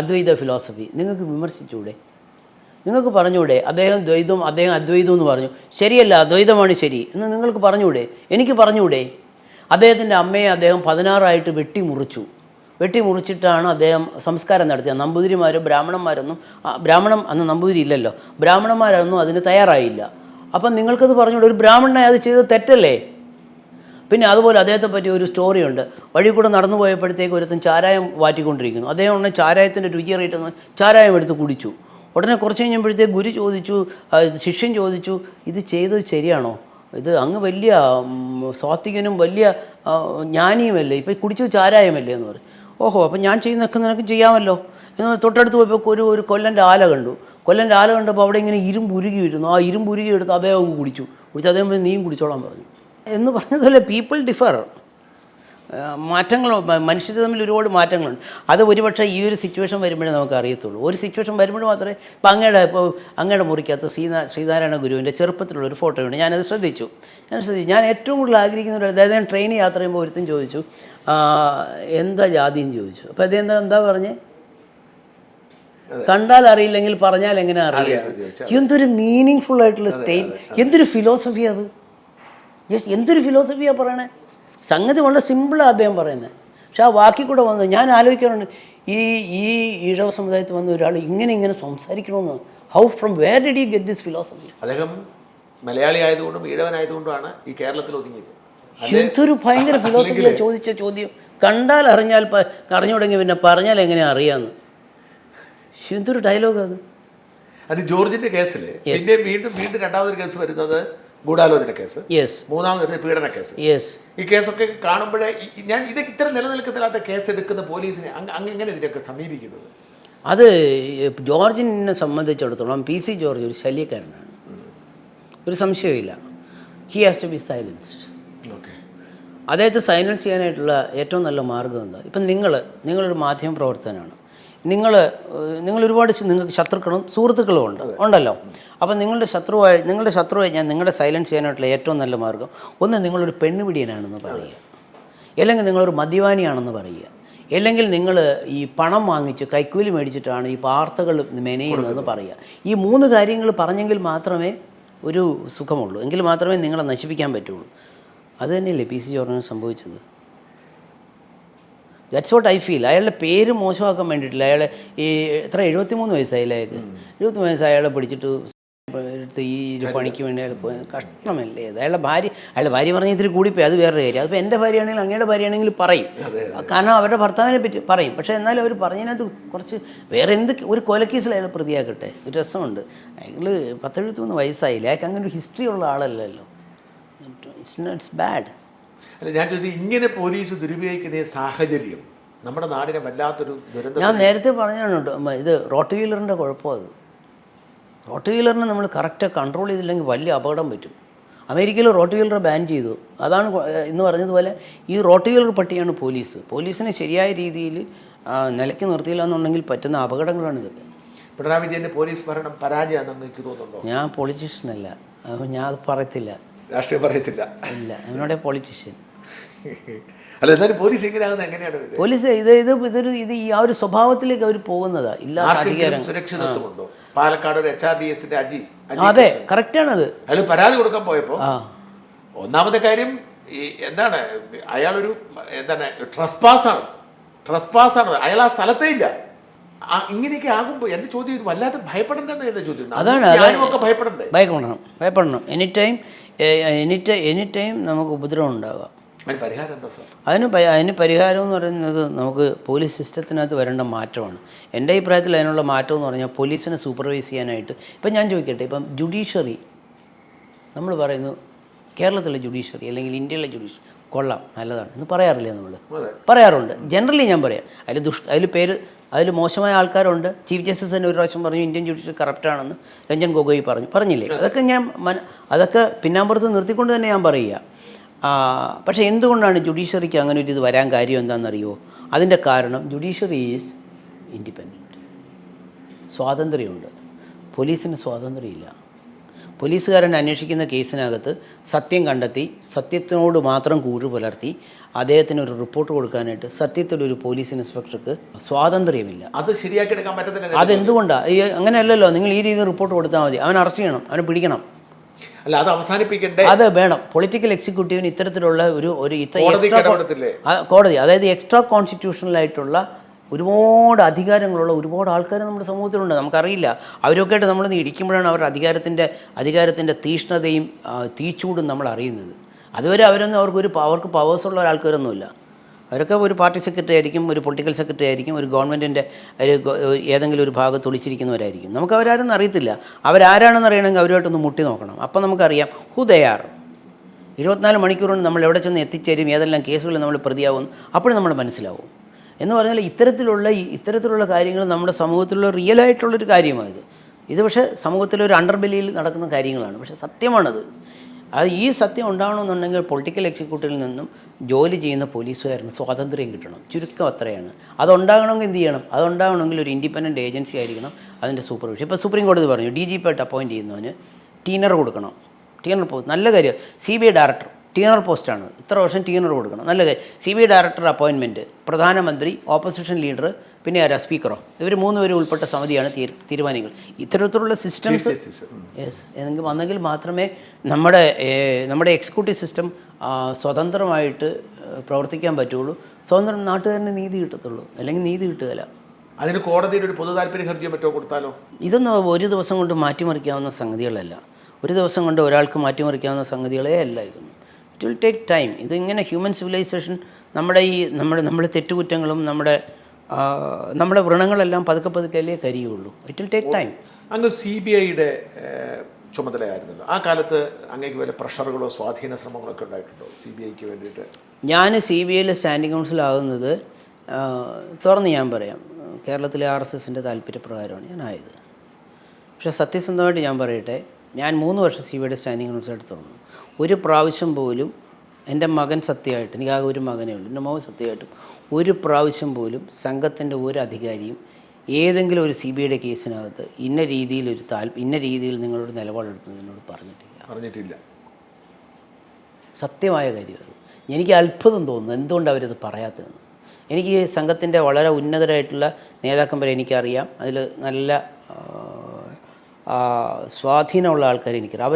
അദ്വൈത ഫിലോസഫി നിങ്ങൾക്ക് വിമർശിച്ചൂടെ? നിങ്ങൾക്ക് പറഞ്ഞൂടെ അദ്ദേഹം ദ്വൈതം അദ്ദേഹം അദ്വൈതം എന്ന് പറഞ്ഞു? ശരിയല്ല, അദ്വൈതമാണ് ശരി എന്ന് നിങ്ങൾക്ക് പറഞ്ഞൂടെ? എനിക്ക് പറഞ്ഞൂടെ? അദ്ദേഹത്തിൻ്റെ അമ്മയെ അദ്ദേഹം 16 വെട്ടിമുറിച്ചിട്ടാണ് അദ്ദേഹം സംസ്കാരം നടത്തിയത്. നമ്പൂതിരിമാരും ബ്രാഹ്മണം അന്ന് നമ്പൂതിരി ഇല്ലല്ലോ, ബ്രാഹ്മണന്മാരൊന്നും അതിന് തയ്യാറായില്ല. അപ്പം നിങ്ങൾക്കത് പറഞ്ഞൂടെ? ഒരു ബ്രാഹ്മണനെ അത് ചെയ്തത് തെറ്റല്ലേ? പിന്നെ അതുപോലെ അദ്ദേഹത്തെ പറ്റി ഒരു സ്റ്റോറിയുണ്ട്. വഴി കൂടെ നടന്നു പോയപ്പോഴത്തേക്ക് ഒരുത്തൻ ചാരായം വാറ്റിക്കൊണ്ടിരിക്കുന്നു. അദ്ദേഹം ഉടനെ ചാരായത്തിൻ്റെ രുചി അറിയിട്ടെന്ന് ചാരായം എടുത്ത് കുടിച്ചു. ഉടനെ കുറച്ച് കഴിഞ്ഞപ്പോഴത്തേക്ക് ഗുരു ചോദിച്ചു, ശിഷ്യൻ ചോദിച്ചു, ഇത് ചെയ്തത് ശരിയാണോ? ഇത് അങ്ങ് വലിയ സ്വാത്വികനും വലിയ ജ്ഞാനിയുമല്ലേ, ഇപ്പം കുടിച്ചത് ചാരായമല്ലേ എന്ന് പറയും. ഓഹോ, അപ്പം ഞാൻ ചെയ്യുന്നതൊക്കെ നിനക്ക് ചെയ്യാമല്ലോ എന്ന് തൊട്ടടുത്ത് പോയപ്പോൾ ഒരു കൊല്ലൻ്റെ ആല കണ്ടു. കൊല്ലൻ്റെ ആല കണ്ടപ്പോൾ അവിടെ ഇങ്ങനെ ഇരുമ്പുരുകി വരുന്നു. ആ ഇരുമ്പുരുകി എടുത്ത് അദ്ദേഹം കുടിച്ചു അദ്ദേഹം നീയും കുടിച്ചോളാൻ പറഞ്ഞു എന്ന് പറഞ്ഞതുപോലെ പീപ്പിൾ ഡിഫർ. മാറ്റങ്ങൾ മനുഷ്യർ തമ്മിൽ ഒരുപാട് മാറ്റങ്ങളുണ്ട്. അത് ഒരുപക്ഷെ ഈ ഒരു സിറ്റുവേഷൻ വരുമ്പോഴേ നമുക്ക് അറിയത്തുള്ളൂ. ഒരു സിറ്റുവേഷൻ വരുമ്പോൾ മാത്രമേ ഇപ്പോൾ അങ്ങയുടെ മുറിക്കകത്ത് ശ്രീനാരായണ ഗുരുവിൻ്റെ ചെറുപ്പത്തിലുള്ള ഒരു ഫോട്ടോയുണ്ട്. ഞാനത് ശ്രദ്ധിച്ചു. ഞാൻ ഏറ്റവും കൂടുതൽ ആഗ്രഹിക്കുന്ന ഒരു അതായത് ഞാൻ ട്രെയിനിൽ യാത്ര ചെയ്യുമ്പോൾ ഒരുത്തും ചോദിച്ചു എന്താ ജാതിയെന്ന് ചോദിച്ചു. അപ്പോൾ അദ്ദേഹം എന്താ പറഞ്ഞേ? കണ്ടാൽ അറിയില്ലെങ്കിൽ പറഞ്ഞാൽ എങ്ങനെ അറിയാം? എന്തൊരു മീനിങ് ഫുൾ ആയിട്ടുള്ള സ്റ്റേറ്റ്, എന്തൊരു ഫിലോസഫി അത്! എന്തൊരു ഫിലോസഫിയാണ് പറയണേ. സംഗതി വളരെ സിമ്പിളാണ് അദ്ദേഹം പറയുന്നത്. പക്ഷെ ആ വാക്കിൽ കൂടെ വന്നത് ഞാൻ ആലോചിക്കാറുണ്ട്, ഈ ഈഴവ സമുദായത്തിൽ വന്ന ഒരാൾ ഇങ്ങനെ സംസാരിക്കണമെന്ന്. How from where did you get this philosophy? അദ്ദേഹം മലയാളി ആയതുകൊണ്ടും ഈഴവനായതുകൊണ്ടുമാണ് ഈ കേരളത്തിൽ ഒതുങ്ങിയത്. എന്തൊരു ഭയങ്കര ഫിലോസഫിയാണ് ചോദിച്ച ചോദ്യം. കണ്ടാൽ അറിഞ്ഞുടങ്ങി പിന്നെ പറഞ്ഞാൽ എങ്ങനെയാണ് അറിയാമെന്ന്. എന്തൊരു ഡയലോഗ് അത് ജോർജിന്റെ കേസിൽ. പിന്നെ വീണ്ടും രണ്ടാമതൊരു കേസ് വരുന്നത് ഗൂഢാലോചന കേസ്, മൂന്നാമത് പീഡന കേസ്. ഈ കേസൊക്കെ കാണുമ്പോഴേ ഞാൻ ഇതൊക്കെ ഇത്തരം നിലനിൽക്കത്തില്ലാത്ത കേസ് എടുക്കുന്ന പോലീസിനെ അങ്ങനെ ഇതിനൊക്കെ സമീപിക്കുന്നത്. അത് ജോർജിനെ സംബന്ധിച്ചിടത്തോളം PC ജോർജ് ഒരു ശല്യക്കാരനാണ്, ഒരു സംശയമില്ല. He has to be silenced. അദ്ദേഹത്തെ സൈലൻസ് ചെയ്യാനായിട്ടുള്ള ഏറ്റവും നല്ല മാർഗ്ഗം എന്താ? ഇപ്പം നിങ്ങളൊരു മാധ്യമ പ്രവർത്തകനാണ്. നിങ്ങൾ ഒരുപാട് നിങ്ങൾക്ക് ശത്രുക്കളും സുഹൃത്തുക്കളും ഉണ്ടല്ലോ. അപ്പം നിങ്ങളുടെ ശത്രുവായി ഞാൻ നിങ്ങളുടെ സൈലൻസ് ചെയ്യാനായിട്ടുള്ള ഏറ്റവും നല്ല മാർഗ്ഗം ഒന്ന്, നിങ്ങളൊരു പെണ്ണുപിടിയനാണെന്ന് പറയുക, അല്ലെങ്കിൽ നിങ്ങളൊരു മദ്യപാനിയാണെന്ന് പറയുക, അല്ലെങ്കിൽ നിങ്ങൾ ഈ പണം വാങ്ങിച്ച് കൈക്കൂലി മേടിച്ചിട്ടാണ് ഈ വാർത്തകൾ മെനയുന്നതെന്ന് പറയുക. ഈ 3 കാര്യങ്ങൾ പറഞ്ഞെങ്കിൽ മാത്രമേ ഒരു സുഖമുള്ളൂ, എങ്കിൽ മാത്രമേ നിങ്ങളെ നശിപ്പിക്കാൻ പറ്റുള്ളൂ. അത് തന്നെയല്ലേ PC ജോർജിന് സംഭവിച്ചത്. That's what I feel. അയാളുടെ പേര് മോശമാക്കാൻ വേണ്ടിയിട്ടില്ല. അയാളെ ഈ 73 വയസ്സായില്ലേ, 73 വയസ്സായ അയാളെ പിടിച്ചിട്ട് എടുത്ത് ഈ ഒരു പണിക്ക് വേണ്ടി അയാൾ പോയി. കഷ്ടമല്ലേ അത്. അയാളുടെ ഭാര്യ പറഞ്ഞാൽ ഇത്തിരി കൂടിപ്പോയി, അത് വേറൊരു കാര്യം. അതിപ്പോൾ എൻ്റെ ഭാര്യയാണെങ്കിലും അങ്ങയുടെ ഭാര്യയാണെങ്കിലും പറയും, കാരണം അവരുടെ ഭർത്താവിനെ പറ്റി പറയും. പക്ഷേ എന്നാലും അവർ പറഞ്ഞതിനകത്ത് കുറച്ച് വേറെ എന്ത് ഒരു കൊലക്കേസിൽ അയാൾ പ്രതിയാക്കട്ടെ, ഒരു രസമുണ്ട്. അയാൾ 10-73 വയസ്സായില്ല, അയാൾക്ക് അങ്ങനെ ഒരു ഹിസ്റ്ററി ഉള്ള ആളല്ലല്ലോ. It's bad. അല്ല, ഞാൻ ചോദിച്ചു, ഇങ്ങനെ പോലീസ് ദുരുപയോഗിക്കുന്ന സാഹചര്യം നമ്മുടെ നാടിനെ വല്ലാത്തൊരു ദുരന്തം. ഞാൻ നേരത്തെ പറഞ്ഞാണ് ഇത് റോട്ട് വീലറിൻ്റെ കുഴപ്പം. അത് റോട്ട് വീലറിനെ നമ്മൾ കറക്റ്റ് കൺട്രോൾ ചെയ്തില്ലെങ്കിൽ വലിയ അപകടം പറ്റും. അമേരിക്കയിൽ റോട്ട് വീലർ ബാൻ ചെയ്തു. അതാണ് ഇന്ന് പറഞ്ഞതുപോലെ ഈ റോട്ട് വീലർ പട്ടിയാണ് പോലീസ്. പോലീസിനെ ശരിയായ രീതിയിൽ നിലയ്ക്ക് നിർത്തിയില്ല എന്നുണ്ടെങ്കിൽ പറ്റുന്ന അപകടങ്ങളാണ് ഇതൊക്കെ. പിണറായി വിജയൻ്റെ പോലീസ് ഭരണം പരാജയമാണെന്ന് എനിക്ക് തോന്നുന്നുണ്ടോ? ഞാൻ പൊളിറ്റീഷ്യനല്ല, അപ്പോൾ ഞാൻ അത് പറയത്തില്ല, രാഷ്ട്രീയം പറയത്തില്ല. ഇല്ല, അവനോടെ പൊളിറ്റീഷ്യൻ അല്ല. എന്നാലും പോലീസ് എങ്ങനെയാകുന്നത്? എങ്ങനെയാണ് പോലീസ് ഇത് ഈ ആ ഒരു സ്വഭാവത്തിലേക്ക് അവർ പോകുന്നതാണ്. ഇല്ലാത്ത അധികാരം സുരക്ഷിതത്വമുണ്ടോ? പാലക്കാട് ഒരു HRDSന്റെ അജി, അതെ, കറക്റ്റാണത്. അയാൾ പരാതി കൊടുക്കാൻ പോയപ്പോ ഒന്നാമത്തെ കാര്യം എന്താണ്, അയാളൊരു ട്രസ്പാസാണ്, അയാൾ ആ സ്ഥലത്തേ ഇല്ല. ഇങ്ങനെയൊക്കെ ആകുമ്പോൾ എൻ്റെ ചോദ്യം, ഇത് വല്ലാതെ ഭയപ്പെടേണ്ടെന്ന് എൻ്റെ ചോദ്യം. അതാണ് ഭയപ്പെടണം. എനി ടൈം നമുക്ക് ഉപദ്രവം ഉണ്ടാകാം. പരിഹാരം എന്താ സാർ? അതിന് പരിഹാരം എന്ന് പറയുന്നത് നമുക്ക് പോലീസ് സിസ്റ്റത്തിനകത്ത് വരേണ്ട മാറ്റമാണ്. എൻ്റെ അഭിപ്രായത്തിൽ അതിനുള്ള മാറ്റം എന്ന് പറഞ്ഞാൽ പോലീസിനെ സൂപ്പർവൈസ് ചെയ്യാനായിട്ട്, ഇപ്പം ഞാൻ ചോദിക്കട്ടെ, ഇപ്പം ജുഡീഷ്യറി നമ്മൾ പറയുന്നു, കേരളത്തിലെ ജുഡീഷ്യറി അല്ലെങ്കിൽ ഇന്ത്യയിലെ ജുഡീഷ്യറി കൊള്ളാം, നല്ലതാണ് എന്ന് പറയാറില്ല. നമ്മൾ പറയാറുണ്ട്, ജനറലി ഞാൻ പറയാം. അതിൽ മോശമായ ആൾക്കാരുണ്ട്. ചീഫ് ജസ്റ്റിസ് തന്നെ ഒരു പ്രാവശ്യം പറഞ്ഞു ഇന്ത്യൻ ജുഡീഷ്യറി കറപ്റ്റാണെന്ന് രഞ്ജൻ ഗൊഗോയി പറഞ്ഞില്ലേ? അതൊക്കെ പിന്നാമ്പുറത്ത് നിർത്തിക്കൊണ്ട് തന്നെ ഞാൻ പറയുക. പക്ഷേ എന്തുകൊണ്ടാണ് ജുഡീഷ്യറിക്ക് അങ്ങനെ ഒരു ഇത് വരാൻ കാര്യം എന്താണെന്നറിയുമോ? അതിൻ്റെ കാരണം ജുഡീഷ്യറി ഈസ് ഇൻഡിപെൻഡൻറ്റ്, സ്വാതന്ത്ര്യമുണ്ട്. പോലീസിന് സ്വാതന്ത്ര്യമില്ല. പോലീസുകാരൻ അന്വേഷിക്കുന്ന കേസിനകത്ത് സത്യം കണ്ടെത്തി സത്യത്തിനോട് മാത്രം കൂറ് പുലർത്തി അദ്ദേഹത്തിന് ഒരു റിപ്പോർട്ട് കൊടുക്കാനായിട്ട് സത്യത്തിലൊരു പോലീസ് ഇൻസ്പെക്ടർക്ക് സ്വാതന്ത്ര്യമില്ല. അത് ശരിയാക്കി എടുക്കാൻ പറ്റത്തില്ല. അതെന്തുകൊണ്ടാണ്? അങ്ങനെയല്ലല്ലോ. നിങ്ങൾ ഈ രീതിയിൽ റിപ്പോർട്ട് കൊടുത്താൽ മതി, അവൻ അറസ്റ്റ് ചെയ്യണം, അവനെ പിടിക്കണം. അല്ല, അത് അവസാനിപ്പിക്കണ്ടേ? അത് വേണം. പൊളിറ്റിക്കൽ എക്സിക്യൂട്ടീവിന് ഇത്തരത്തിലുള്ള കോടതി, അതായത് എക്സ്ട്രാ കോൺസ്റ്റിറ്റ്യൂഷണലായിട്ടുള്ള ഒരുപാട് അധികാരങ്ങളുള്ള ഒരുപാട് ആൾക്കാർ നമ്മുടെ സമൂഹത്തിലുണ്ട്. നമുക്കറിയില്ല. അവരൊക്കെ ആയിട്ട് നമ്മൾ ഇരിക്കുമ്പോഴാണ് അവരുടെ അധികാരത്തിൻ്റെ തീഷ്ണതയും തീച്ചൂടും നമ്മൾ അറിയുന്നത്. അതുവരെ അവർക്ക് പവേഴ്സുള്ള ഒരാൾക്കാരൊന്നുമില്ല. അവരൊക്കെ ഒരു പാർട്ടി സെക്രട്ടറി ആയിരിക്കും, ഒരു പൊളിറ്റിക്കൽ സെക്രട്ടറി ആയിരിക്കും, ഒരു ഗവൺമെൻറ്റിൻ്റെ ഏതെങ്കിലും ഒരു ഭാഗത്ത് ഒളിച്ചിരിക്കുന്നവരായിരിക്കും. നമുക്ക് അവരാരെന്ന് അറിയത്തില്ല. അവരാരാണെന്ന് അറിയണമെങ്കിൽ അവരുമായിട്ടൊന്ന് മുട്ടി നോക്കണം. അപ്പം നമുക്കറിയാം ഹു ദേ ആർ. 24 മണിക്കൂർ കൊണ്ട് നമ്മൾ എവിടെ ചെന്ന് എത്തിച്ചേരും, ഏതെല്ലാം കേസുകളിൽ നമ്മൾ പ്രതിയാവും, അപ്പോഴും നമ്മൾ മനസ്സിലാവും. എന്ന് പറഞ്ഞാൽ ഇത്തരത്തിലുള്ള കാര്യങ്ങൾ നമ്മുടെ സമൂഹത്തിലുള്ള റിയലായിട്ടുള്ളൊരു കാര്യമാണിത്. ഇത് പക്ഷേ സമൂഹത്തിലൊരു അണ്ടർബെല്ലിയിൽ നടക്കുന്ന കാര്യങ്ങളാണ്. പക്ഷേ സത്യമാണത്. ഈ സത്യം ഉണ്ടാവണമെന്നുണ്ടെങ്കിൽ പൊളിറ്റിക്കൽ എക്സിക്യൂട്ടീവിൽ നിന്നും ജോലി ചെയ്യുന്ന പോലീസുകാരന് സ്വാതന്ത്ര്യം കിട്ടണം. ചുരുക്കം അത്രയാണ്. അതുണ്ടാകണമെങ്കിൽ എന്ത് ചെയ്യണം? അതുണ്ടാകണമെങ്കിൽ ഒരു ഇൻഡിപെൻഡൻറ്റ് ഏജൻസി ആയിരിക്കണം അതിൻ്റെ സൂപ്പർവിഷൻ. ഇപ്പോൾ സുപ്രീം കോടതി പറഞ്ഞു DGP ആയിട്ട് അപ്പോയിൻറ്റ് ചെയ്യുന്നവന് ടീനർ കൊടുക്കണം. ടീനർ പോസ്റ്റ് നല്ല കാര്യം. CBI ഡയറക്ടർ ടീനർ പോസ്റ്റാണ്, ഇത്ര വർഷം ടീനർ കൊടുക്കണം, നല്ല കാര്യം. CBI ഡയറക്ടർ അപ്പോയിൻമെൻറ്റ്, പ്രധാനമന്ത്രി, ഓപ്പോസിഷൻ ലീഡർ, പിന്നെ ആരാ, സ്പീക്കറോ, ഇവർ 3 പേരും ഉൾപ്പെട്ട സമിതിയാണ് തീരുമാനികൾ. ഇത്തരത്തിലുള്ള സിസ്റ്റംസ് വന്നെങ്കിൽ മാത്രമേ നമ്മുടെ എക്സിക്യൂട്ടീവ് സിസ്റ്റം സ്വതന്ത്രമായിട്ട് പ്രവർത്തിക്കാൻ പറ്റുള്ളൂ. സ്വതന്ത്രം നാട്ടുകാരന് നീതി കിട്ടത്തുള്ളൂ, അല്ലെങ്കിൽ നീതി കിട്ടുകയില്ല. അതിന് കോടതിയിൽ ഒരു പൊതു താല്പര്യ ഹർജിയോ മറ്റോ കൊടുത്താലോ? ഇതൊന്നും ഒരു ദിവസം കൊണ്ട് മാറ്റിമറിക്കാവുന്ന സംഗതികളല്ല. ഒരു ദിവസം കൊണ്ട് ഒരാൾക്ക് മാറ്റിമറിക്കാവുന്ന സംഗതികളേ അല്ല ഇതൊന്നും. It will take time. ഇതിങ്ങനെ ഹ്യൂമൻ സിവിലൈസേഷൻ നമ്മുടെ തെറ്റുകുറ്റങ്ങളും നമ്മുടെ വ്രണങ്ങളെല്ലാം പതുക്കെ കരിയുള്ളൂ. It will take time. അങ്ങ് CBIയുടെ ചുമതലയായിരുന്നല്ലോ. ആ കാലത്ത് അങ്ങേക്ക് വല്ല പ്രഷറുകളോ സ്വാധീന ശ്രമങ്ങളൊക്കെ ഉണ്ടായിട്ടുണ്ടോ CBIക്ക് വേണ്ടിയിട്ട്? ഞാൻ CBIയിലെ സ്റ്റാൻഡിംഗ് കൗൺസിലാകുന്നത് തുറന്ന് ഞാൻ പറയാം, കേരളത്തിലെ RSSൻ്റെ താല്പര്യപ്രകാരമാണ് ഞാൻ ആയത്. പക്ഷേ സത്യസന്ധമായിട്ട് ഞാൻ പറയട്ടെ, ഞാൻ 3 വർഷം CBIയുടെ സ്റ്റാൻഡിംഗ് കൗൺസിലായിട്ട് തുറന്നു. ഒരു പ്രാവശ്യം പോലും എൻ്റെ മകൻ സത്യമായിട്ട്, എനിക്കാകെ ഒരു മകനേ ഉള്ളൂ, എൻ്റെ മകൻ സത്യമായിട്ടും ഒരു പ്രാവശ്യം പോലും സംഘത്തിൻ്റെ ഒരു അധികാരിയും ഏതെങ്കിലും ഒരു CBIയുടെ കേസിനകത്ത് ഇന്ന രീതിയിൽ നിങ്ങളോട് നിലപാടെടുക്കുന്നതിനോട് പറഞ്ഞിട്ടില്ല. സത്യമായ കാര്യമാണ്. എനിക്ക് അത്ഭുതം തോന്നുന്നു എന്തുകൊണ്ട് അവരത് പറയാത്തതെന്ന്. എനിക്ക് സംഘത്തിൻ്റെ വളരെ ഉന്നതരായിട്ടുള്ള നേതാക്കന്മാരെ എനിക്കറിയാം. അതിൽ നല്ല സ്വാധീനമുള്ള ആൾക്കാർ എനിക്കറിയാം.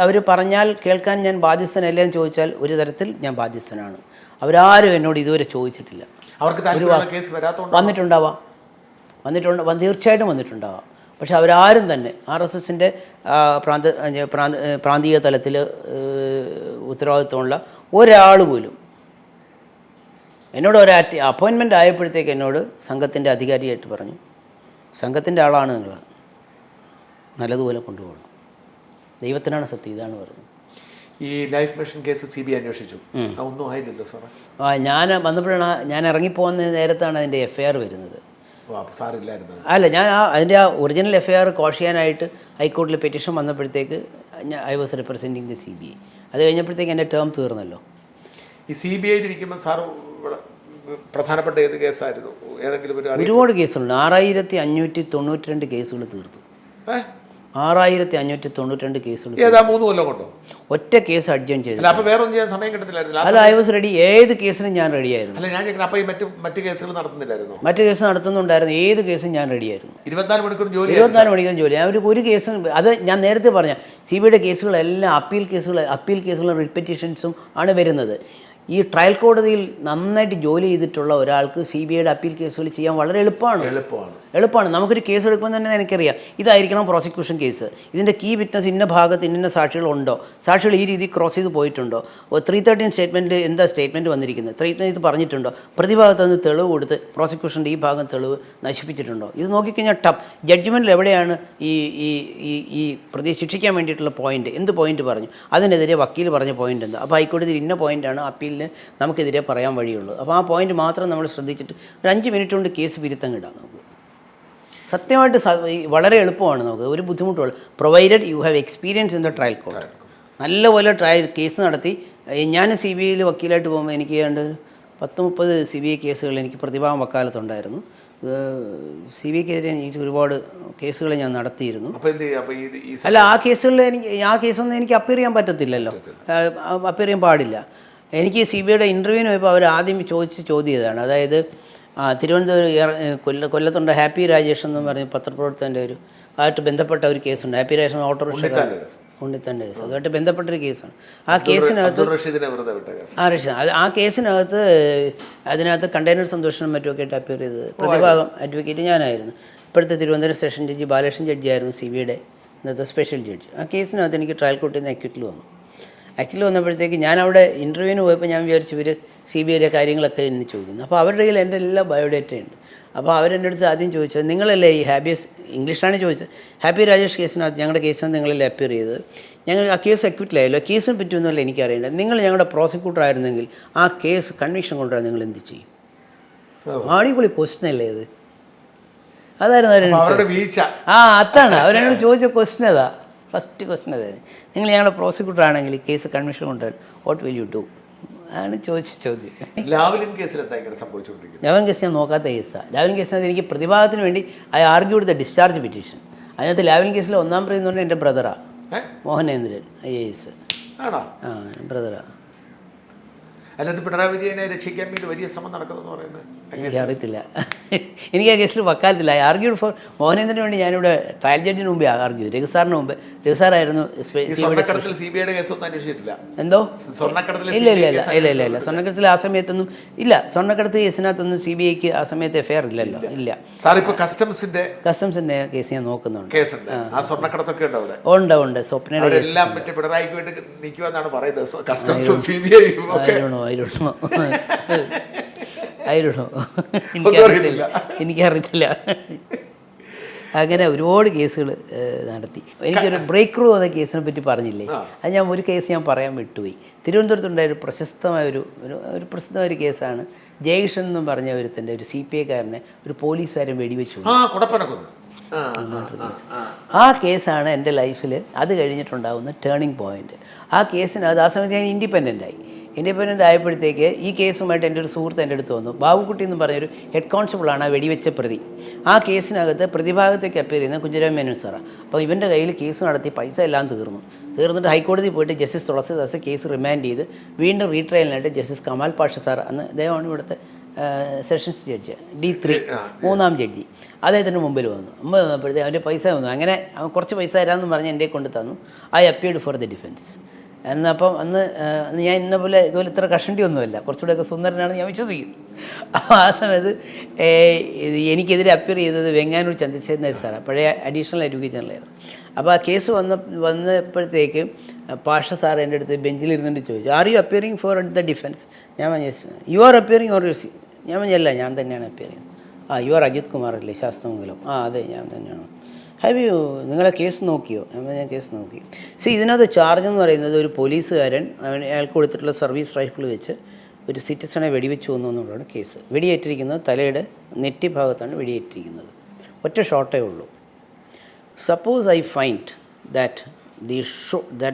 അവർ പറഞ്ഞാൽ കേൾക്കാൻ ഞാൻ ബാധ്യസ്ഥനല്ലേ എന്ന് ചോദിച്ചാൽ ഒരു തരത്തിൽ ഞാൻ ബാധ്യസ്ഥനാണ്. അവരാരും എന്നോട് ഇതുവരെ ചോദിച്ചിട്ടില്ല. അവർക്ക് വന്നിട്ടുണ്ടാവാം, തീർച്ചയായിട്ടും വന്നിട്ടുണ്ടാവാം. പക്ഷെ അവരാരും തന്നെ RSSൻ്റെ പ്രാന്തീയ തലത്തിൽ ഉത്തരവാദിത്വമുള്ള ഒരാൾ പോലും എന്നോട് അപ്പോയിൻമെൻ്റ് ആയപ്പോഴത്തേക്ക് എന്നോട് സംഘത്തിൻ്റെ അധികാരിയായിട്ട് പറഞ്ഞു, സംഘത്തിൻ്റെ ആളാണ് നിങ്ങൾ, നല്ലതുപോലെ കൊണ്ടുപോകണം, ദൈവത്തിനാണ് സത്യം, ഇതാണ് പറഞ്ഞത്. ഈ ലൈഫ് മിഷൻ കേസ് CBI അന്വേഷിച്ചു, ഒന്നും ആയില്ലല്ലോ സാറേ? ഞാൻ വന്നപ്പോഴാണ്, ഞാൻ ഇറങ്ങിപ്പോകുന്ന നേരത്താണ് അതിൻ്റെ FIR വരുന്നത്. അല്ല, ഞാൻ അതിൻ്റെ ഒറിജിനൽ FIR കോഷ് ചെയ്യാനായിട്ട് ഹൈക്കോടതിയിൽ പെറ്റീഷൻ വന്നപ്പോഴത്തേക്ക് ഐ വാസ് റിപ്രസെൻറ്റിങ് ദി CBI. അത് കഴിഞ്ഞപ്പോഴത്തേക്ക് എൻ്റെ ടേം തീർന്നല്ലോ. ഈ CBI ഇരിക്കുമ്പോൾ സാർ പ്രധാനപ്പെട്ട ഏത് കേസായിരുന്നു? ഏതെങ്കിലും ഒരുപാട് കേസുണ്ട്. 6592 കേസുകൾ തീർത്തു. 6592 കേസുകൾ. ഏതാ 3 കൊല്ലം കൊണ്ടോ? ഒറ്റ കേസ് അഡ്ജൻ ചെയ്തു. അപ്പോൾ വേറെ ഒന്നും ചെയ്യാൻ സമയം കിട്ടത്തില്ലായിരുന്നു? അല്ല, ഐ വാസ് റെഡി. ഏത് കേസിനും ഞാൻ റെഡിയായിരുന്നു. അല്ല, ഞാൻ അപ്പോൾ ഈ മറ്റ് കേസുകൾ നടത്തുന്നില്ലായിരുന്നു? മറ്റു കേസ് നടത്തുന്നുണ്ടായിരുന്നു. ഏത് കേസും ഞാൻ റെഡിയായിരുന്നു. 24 മണിക്കൂർ ജോലി. 24 മണിക്കൂർ ജോലി. ഞാൻ ഒരു കേസും, അത് ഞാൻ നേരത്തെ പറഞ്ഞ CBIയുടെ കേസുകളെല്ലാം അപ്പീൽ കേസുകളും റിപ്പറ്റീഷൻസും ആണ് വരുന്നത്. ഈ ട്രയൽ കോടതിയിൽ നന്നായിട്ട് ജോലി ചെയ്തിട്ടുള്ള ഒരാൾക്ക് CBIയുടെ അപ്പീൽ കേസുകൾ ചെയ്യാൻ വളരെ എളുപ്പമാണ്. നമുക്കൊരു കേസ് എടുക്കുമ്പോൾ തന്നെ എനിക്കറിയാം ഇതായിരിക്കണം പ്രോസിക്യൂഷൻ കേസ്, ഇതിൻ്റെ കീ വിറ്റ്നസ് ഇന്ന ഭാഗത്ത് ഇന്ന സാക്ഷികളുണ്ടോ, സാക്ഷികൾ ഈ രീതി ക്രോസ് ചെയ്ത് പോയിട്ടുണ്ടോ, 313 സ്റ്റേറ്റ്മെൻറ്റ് എന്താ സ്റ്റേറ്റ്മെൻറ്റ് വന്നിരിക്കുന്നത്, 313 ഇത് പറഞ്ഞിട്ടുണ്ടോ, പ്രതിഭാഗത്ത് നിന്ന് തെളിവ് കൊടുത്ത് പ്രോസിക്യൂഷൻ്റെ ഈ ഭാഗം തെളിവ് നശിപ്പിച്ചിട്ടുണ്ടോ, ഇത് നോക്കിക്കഴിഞ്ഞാൽ ജഡ്ജ്മെൻറ്റിൽ എവിടെയാണ് ഈ പ്രതിയെ ശിക്ഷിക്കാൻ വേണ്ടിയിട്ടുള്ള പോയിന്റ്, എന്ത് പോയിന്റ് പറഞ്ഞു, അതിനെതിരെ വക്കീൽ പറഞ്ഞ പോയിന്റ് എന്താ, അപ്പോൾ ഹൈക്കോടതിയിൽ ഇന്ന പോയിൻ്റാണ് അപ്പീലിന് നമുക്കെതിരെ പറയാൻ വഴിയുള്ളൂ. അപ്പോൾ ആ പോയിന്റ് മാത്രം നമ്മൾ ശ്രദ്ധിച്ചിട്ട് ഒരു 5 മിനിറ്റ് കൊണ്ട് കേസ് പിരുത്തങ്ങിടാം. നമുക്ക് സത്യമായിട്ട് വളരെ എളുപ്പമാണ്, നമുക്ക് ഒരു ബുദ്ധിമുട്ടുള്ളൂ, provided you have experience in the trial court. നല്ലപോലെ കേസ് നടത്തി. ഞാൻ CBIയിൽ വക്കീലായിട്ട് പോകുമ്പോൾ എനിക്ക് ഏതാണ്ട് 10-30 CBI കേസുകൾ എനിക്ക് പ്രതിഭാഗം വക്കാലത്തുണ്ടായിരുന്നു. CBIക്കെതിരെ എനിക്ക് ഒരുപാട് കേസുകൾ ഞാൻ നടത്തിയിരുന്നു. അല്ല, ആ കേസൊന്നും എനിക്ക് അപ്പീർ ചെയ്യാൻ പറ്റത്തില്ലല്ലോ, അപ്പീർ ചെയ്യാൻ പാടില്ല. എനിക്ക് CBIയുടെ ഇൻ്റർവ്യൂവിന് പോയപ്പോൾ അവർ ആദ്യം ചോദിച്ച ചോദ്യം ഇതാണ്. അതായത് തിരുവനന്തപുരം കൊല്ലത്തുണ്ട് ഹാപ്പി രാജേഷ് എന്ന് പറഞ്ഞ പത്രപ്രവർത്തകൻ്റെ ആയിട്ട് ബന്ധപ്പെട്ട ഒരു കേസുണ്ട്. ഹാപ്പി രാജേഷ് ഓട്ടോറിക്ഷ ഉണ്ണിത്തൻ്റെ കേസ്, അതുമായിട്ട് ബന്ധപ്പെട്ടൊരു കേസാണ്. ആ കേസിനകത്ത് അതിനകത്ത് കണ്ടെയ്നർ സന്തോഷനും മറ്റുമൊക്കെ ആയിട്ട് അപ്പീർ ചെയ്തത് പ്രതിഭാഗം അഡ്വക്കേറ്റ് ഞാനായിരുന്നു. ഇപ്പോഴത്തെ തിരുവനന്തപുരം സെഷൻ ജഡ്ജി ബാലകൃഷ്ണൻ ജഡ്ജിയായിരുന്നു CBIയുടെ ഇന്നത്തെ സ്പെഷ്യൽ ജഡ്ജി. ആ കേസിനകത്ത് എനിക്ക് ട്രയൽ കോർട്ടിൽ നിന്ന് അക്യൂറ്റിൽ വന്നു. വന്നപ്പോഴത്തേക്ക് ഞാൻ അവിടെ ഇൻ്റർവ്യൂവിന് പോയപ്പോൾ ഞാൻ വിചാരിച്ചു ഇവർ CBIയുടെ കാര്യങ്ങളൊക്കെ എന്നെ ചോദിക്കുന്നു. അപ്പോൾ അവരുടെ കയ്യിൽ എൻ്റെ എല്ലാ ബയോഡേറ്റയുണ്ട്. അപ്പോൾ അവരെൻ്റെ അടുത്ത് ആദ്യം ചോദിച്ചത്, നിങ്ങളല്ലേ ഈ ഇംഗ്ലീഷിലാണ് ചോദിച്ചത്, ഹാപ്പി രാജേഷ് കേസിനകത്ത് ഞങ്ങളുടെ കേസിനകത്ത് നിങ്ങളല്ലേ അപ്പിയർ ചെയ്തത്, ഞങ്ങൾ ആ കേസ് അക്യൂറ്റിലായല്ലോ, കേസിനെ പറ്റുമെന്നല്ല എനിക്കറിയേണ്ടത്, നിങ്ങൾ ഞങ്ങളുടെ പ്രോസിക്യൂട്ടർ ആയിരുന്നെങ്കിൽ ആ കേസ് കൺവിക്ഷൻ കൊണ്ടുവരാൻ നിങ്ങൾ എന്ത് ചെയ്യും? അടിപൊളി ക്വസ്റ്റ്യൻ അല്ലേ ഇത്? അതായിരുന്നു അതാണ് അവരെന്നോട് ചോദിച്ച ക്വസ്റ്റ്യൻ. ഫസ്റ്റ് ക്വസ്റ്റ്യൻ അതായിരുന്നു, നിങ്ങൾ ഞങ്ങളുടെ പ്രോസിക്യൂട്ടർ ആണെങ്കിൽ കേസ് കൺവിഷൻ കൊണ്ടുവരാൻ വാട്ട് വിൽ യു ഡു ആണ് ചോദിച്ച ചോദ്യം. ലാവ്ലിൻ കേസിൽ എന്താ ഇങ്ങനെ സംഭവിച്ചുകൊണ്ടിരിക്കുന്നത്? ലാവ്ലിൻ കേസ് ഞാൻ നോക്കാത്ത കേസാണ്. ലാവ്ലിൻ കേസിനകത്ത് എനിക്ക് പ്രതിഭാഗത്തിന് വേണ്ടി I argued the discharge petition. അതിനകത്ത് ലാവ്ലിൻ കേസിൽ 1-ാം പ്രതി എന്ന് പറഞ്ഞാൽ എൻ്റെ ബ്രദറാണ്, മോഹനേന്ദ്രൻ IAS. ബ്രദറാണ്. അല്ലാതെ പിണറായി വിജയനെ രക്ഷിക്കാൻ വേണ്ടി വലിയ ശ്രമം നടക്കുന്നെന്ന് പറയുന്നത് എനിക്കറിയത്തില്ല. എനിക്ക് ആ കേസിൽ വക്കാലത്തില്ല. ആർഗ്യൂഡ് ഫോർ മോഹനേന്ദ്രന് വേണ്ടി ഞാനിവിടെ ട്രയൽ ജഡ്ജിന് മുമ്പേ ആർഗ്യൂ, രഘുസാറിന് മുമ്പ്. രഘുസാറായിരുന്നു CBIയുടെ കേസൊന്നും അന്വേഷിച്ചിട്ടില്ല. എന്തോ ഇല്ല സ്വർണ്ണക്കടത്തിൽ ആ സമയത്തൊന്നും ഇല്ല. സ്വർണ്ണക്കടത്ത് കേസിനകത്തൊന്നും CBIക്ക് ആ സമയത്ത് FIR ഇല്ലല്ലോ. ഇല്ല സാർ. ഇപ്പോൾ കസ്റ്റംസിന്റെ കേസ് ഞാൻ നോക്കുന്നുണ്ട്. സ്വർണ്ണക്കടത്തൊക്കെ ഉണ്ട്. സ്വപ്നയുടെ എല്ലാം പിണറായിക്ക് വേണ്ടി നിൽക്കുമെന്നാണ് പറയുന്നത്. കസ്റ്റംസും CBIയും എനിക്കറിയത്തില്ല. അങ്ങനെ ഒരുപാട് കേസുകൾ നടത്തി. എനിക്കൊരു ബ്രേക്ക് ത്രൂ എന്ന കേസിനെ പറ്റി പറഞ്ഞില്ലേ, അത് ഒരു കേസ് ഞാൻ പറയാൻ വിട്ടുപോയി. തിരുവനന്തപുരത്തുണ്ടായ ഒരു പ്രശസ്തമായ ഒരു കേസാണ്. ജയകൃഷ്ണൻ എന്ന് പറഞ്ഞ ഒരുത്തൻ്റെ ഒരു CPIക്കാരനെ ഒരു പോലീസുകാരൻ വെടിവെച്ചു. ആ കേസാണ് എൻ്റെ ലൈഫിൽ അത് കഴിഞ്ഞിട്ടുണ്ടാകുന്ന ടേണിംഗ് പോയിന്റ്. ആ കേസിനകത്ത് ആ സമയത്ത് ഞാൻ ഇൻഡിപെൻഡൻ്റ് ആയപ്പോഴത്തേക്ക് ഈ കേസുമായിട്ട് എൻ്റെ ഒരു സുഹൃത്ത് എൻ്റെ അടുത്ത് വന്നു. ബാബുക്കുട്ടി എന്ന് പറഞ്ഞൊരു ഹെഡ് കോൺസ്റ്റബിളാണ് ആ വെടിവെച്ച പ്രതി. ആ കേസിനകത്ത് പ്രതിഭാഗത്തേക്ക് അപ്പീർ ചെയ്യുന്ന കുഞ്ഞിരാം മേനോൻ സാറാണ്. അപ്പോൾ ഇവൻ്റെ കയ്യിൽ കേസ് നടത്തി പൈസ എല്ലാം തീർന്നിട്ട് ഹൈക്കോടതി പോയിട്ട് ജസ്റ്റിസ് തുളസിദാസ് കേസ് റിമാൻഡ് ചെയ്ത് വീണ്ടും റീട്രയലിനായിട്ട് ജസ്റ്റിസ് കമാൽ പാഷ സാർ, അന്ന് അദ്ദേഹമാണ് ഇവിടുത്തെ സെഷൻസ് ജഡ്ജ്, D3 3-ാം ജഡ്ജി, അദ്ദേഹത്തിൻ്റെ മുമ്പിൽ വന്നപ്പോഴത്തേക്ക് അവൻ്റെ പൈസ വന്നു. അങ്ങനെ അവൻ കുറച്ച് പൈസ തരാമെന്ന് പറഞ്ഞ് എൻ്റെ കൊണ്ട് തന്നു. I appeared for the defence. എന്നപ്പം അന്ന് ഞാൻ ഇന്ന പോലെ ഇതുപോലെ ഇത്ര കഷണ്ടി ഒന്നുമല്ല, കുറച്ചുകൂടെയൊക്കെ സുന്ദരനാണ് ഞാൻ വിശ്വസിക്കുന്നു. അപ്പോൾ ആ സമയത്ത് എനിക്കെതിരെ അപ്പിയർ ചെയ്തത് വെങ്ങാനൂർ ചന്ദ്രശേഖരൻ നായർ സാറാണ്, പഴയ അഡീഷണൽ അഡ്വക്കേറ്റ് ജനറലായിരുന്നു. അപ്പോൾ ആ കേസ് വന്നപ്പോഴത്തേക്ക് പാഷ സാർ എൻ്റെ അടുത്ത് ബെഞ്ചിലിരുന്നിട്ട് ചോദിച്ചു, are you appearing four the defence? ഞാൻ പറഞ്ഞു യു ആർ അപ്പിയറിങ് ഓർ ഞാൻ പറഞ്ഞല്ല, ഞാൻ തന്നെയാണ് അപ്പിയർ ചെയ്യുന്നത്. യു ആർ അജിത് കുമാർ അല്ലേ ശാസ്ത്രമംഗലം? അതെ ഞാൻ തന്നെയാണ്. നിങ്ങളെ കേസ് നോക്കിയോ? ഞാൻ കേസ് നോക്കി. ഇതിനകത്ത് ചാർജ് എന്ന് പറയുന്നത് ഒരു പോലീസുകാരൻ അയാൾക്ക് കൊടുത്തിട്ടുള്ള സർവീസ് റൈഫിൾ വെച്ച് ഒരു സിറ്റിസണെ വെടിവെച്ച് കൊന്നു എന്നുള്ളതാണ് കേസ്. വെടിയേറ്റിരിക്കുന്നത് തലയുടെ നെറ്റി ഭാഗത്താണ് വെടിയേറ്റിരിക്കുന്നത്. ഒറ്റ ഷോട്ടേ ഉള്ളൂ. Suppose I find that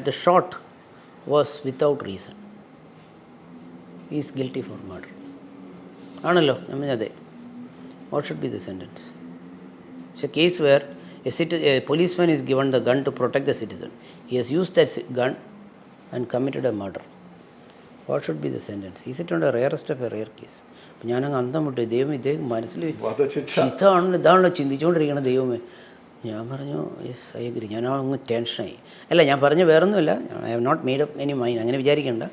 the shot was without reason, is guilty for murder ആണല്ലോ. നമ്മൾ അതെ, what should be the sentence? It's a case where a policeman is given the gun to protect the citizen. He has used that gun and committed a murder. What should be the sentence? Is it on the rarest of a rare case? അപ്പോൾ ഞാനങ്ങ് അന്തം വിട്ടു. ദൈവം ഇദ്ദേഹം മനസ്സിൽ ഇതാണല്ലോ ചിന്തിച്ചുകൊണ്ടിരിക്കണം ദൈവമേ. ഞാൻ പറഞ്ഞു യെസ് ഐ അഗ്രി. ഞാൻ അങ്ങ് ടെൻഷനായി. അല്ല, ഞാൻ പറഞ്ഞു വേറൊന്നുമില്ല, I have not made up any mind, അങ്ങനെ വിചാരിക്കേണ്ട.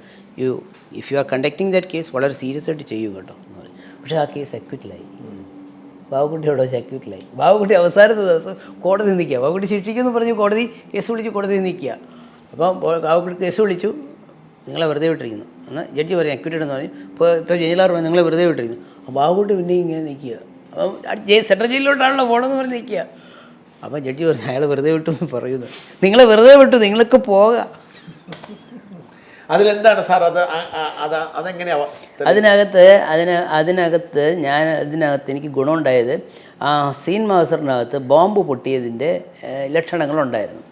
If you are conducting that case വളരെ സീരിയസ് ആയിട്ട് ചെയ്യൂ കേട്ടോ എന്ന് പറഞ്ഞു. പക്ഷേ ആ കേസ് അക്വിറ്റലായി. ബാബുക്കുട്ടിയോട് അക്യൂറ്റിലായി. ബാബുക്കുട്ടി അവസാനത്തെ ദിവസം കോടതി നിൽക്കുക. ബാബുക്കുട്ടി ശിക്ഷിക്കുമെന്ന് പറഞ്ഞ് കോടതി കേസ് വിളിച്ച് കോടതി നിൽക്കുക. അപ്പം ബാബുക്കുട്ടി കേസ് വിളിച്ചു, നിങ്ങളെ വെറുതെ വിട്ടിരിക്കുന്നു എന്ന് ജഡ്ജി പറഞ്ഞു. അക്യൂറ്റഡ് എന്ന് പറഞ്ഞു. ഇപ്പോൾ ജയിലാർ പറഞ്ഞു നിങ്ങളെ വെറുതെ വിട്ടിരിക്കുന്നു. അപ്പോൾ ബാബുക്കുട്ടി പിന്നെ ഇങ്ങനെ നിൽക്കുക. അപ്പം സെൻട്രൽ ജയിലിലോട്ടാണല്ലോ പോകണമെന്ന് പറഞ്ഞ് നിൽക്കുക. അപ്പം ജഡ്ജി പറഞ്ഞു അയാൾ വെറുതെ വിട്ടു എന്ന് പറയുന്നു. നിങ്ങളെ വെറുതെ വിട്ടു, നിങ്ങൾക്ക് പോകാം. അതിലെന്താണ് സാർ അതെങ്ങനെയാ? അതിനകത്ത് എനിക്ക് ഗുണമുണ്ടായത് ആ സീൻ മാസ്റ്ററിനകത്ത് ബോംബ് പൊട്ടിയതിൻ്റെ ലക്ഷണങ്ങളുണ്ടായിരുന്നു.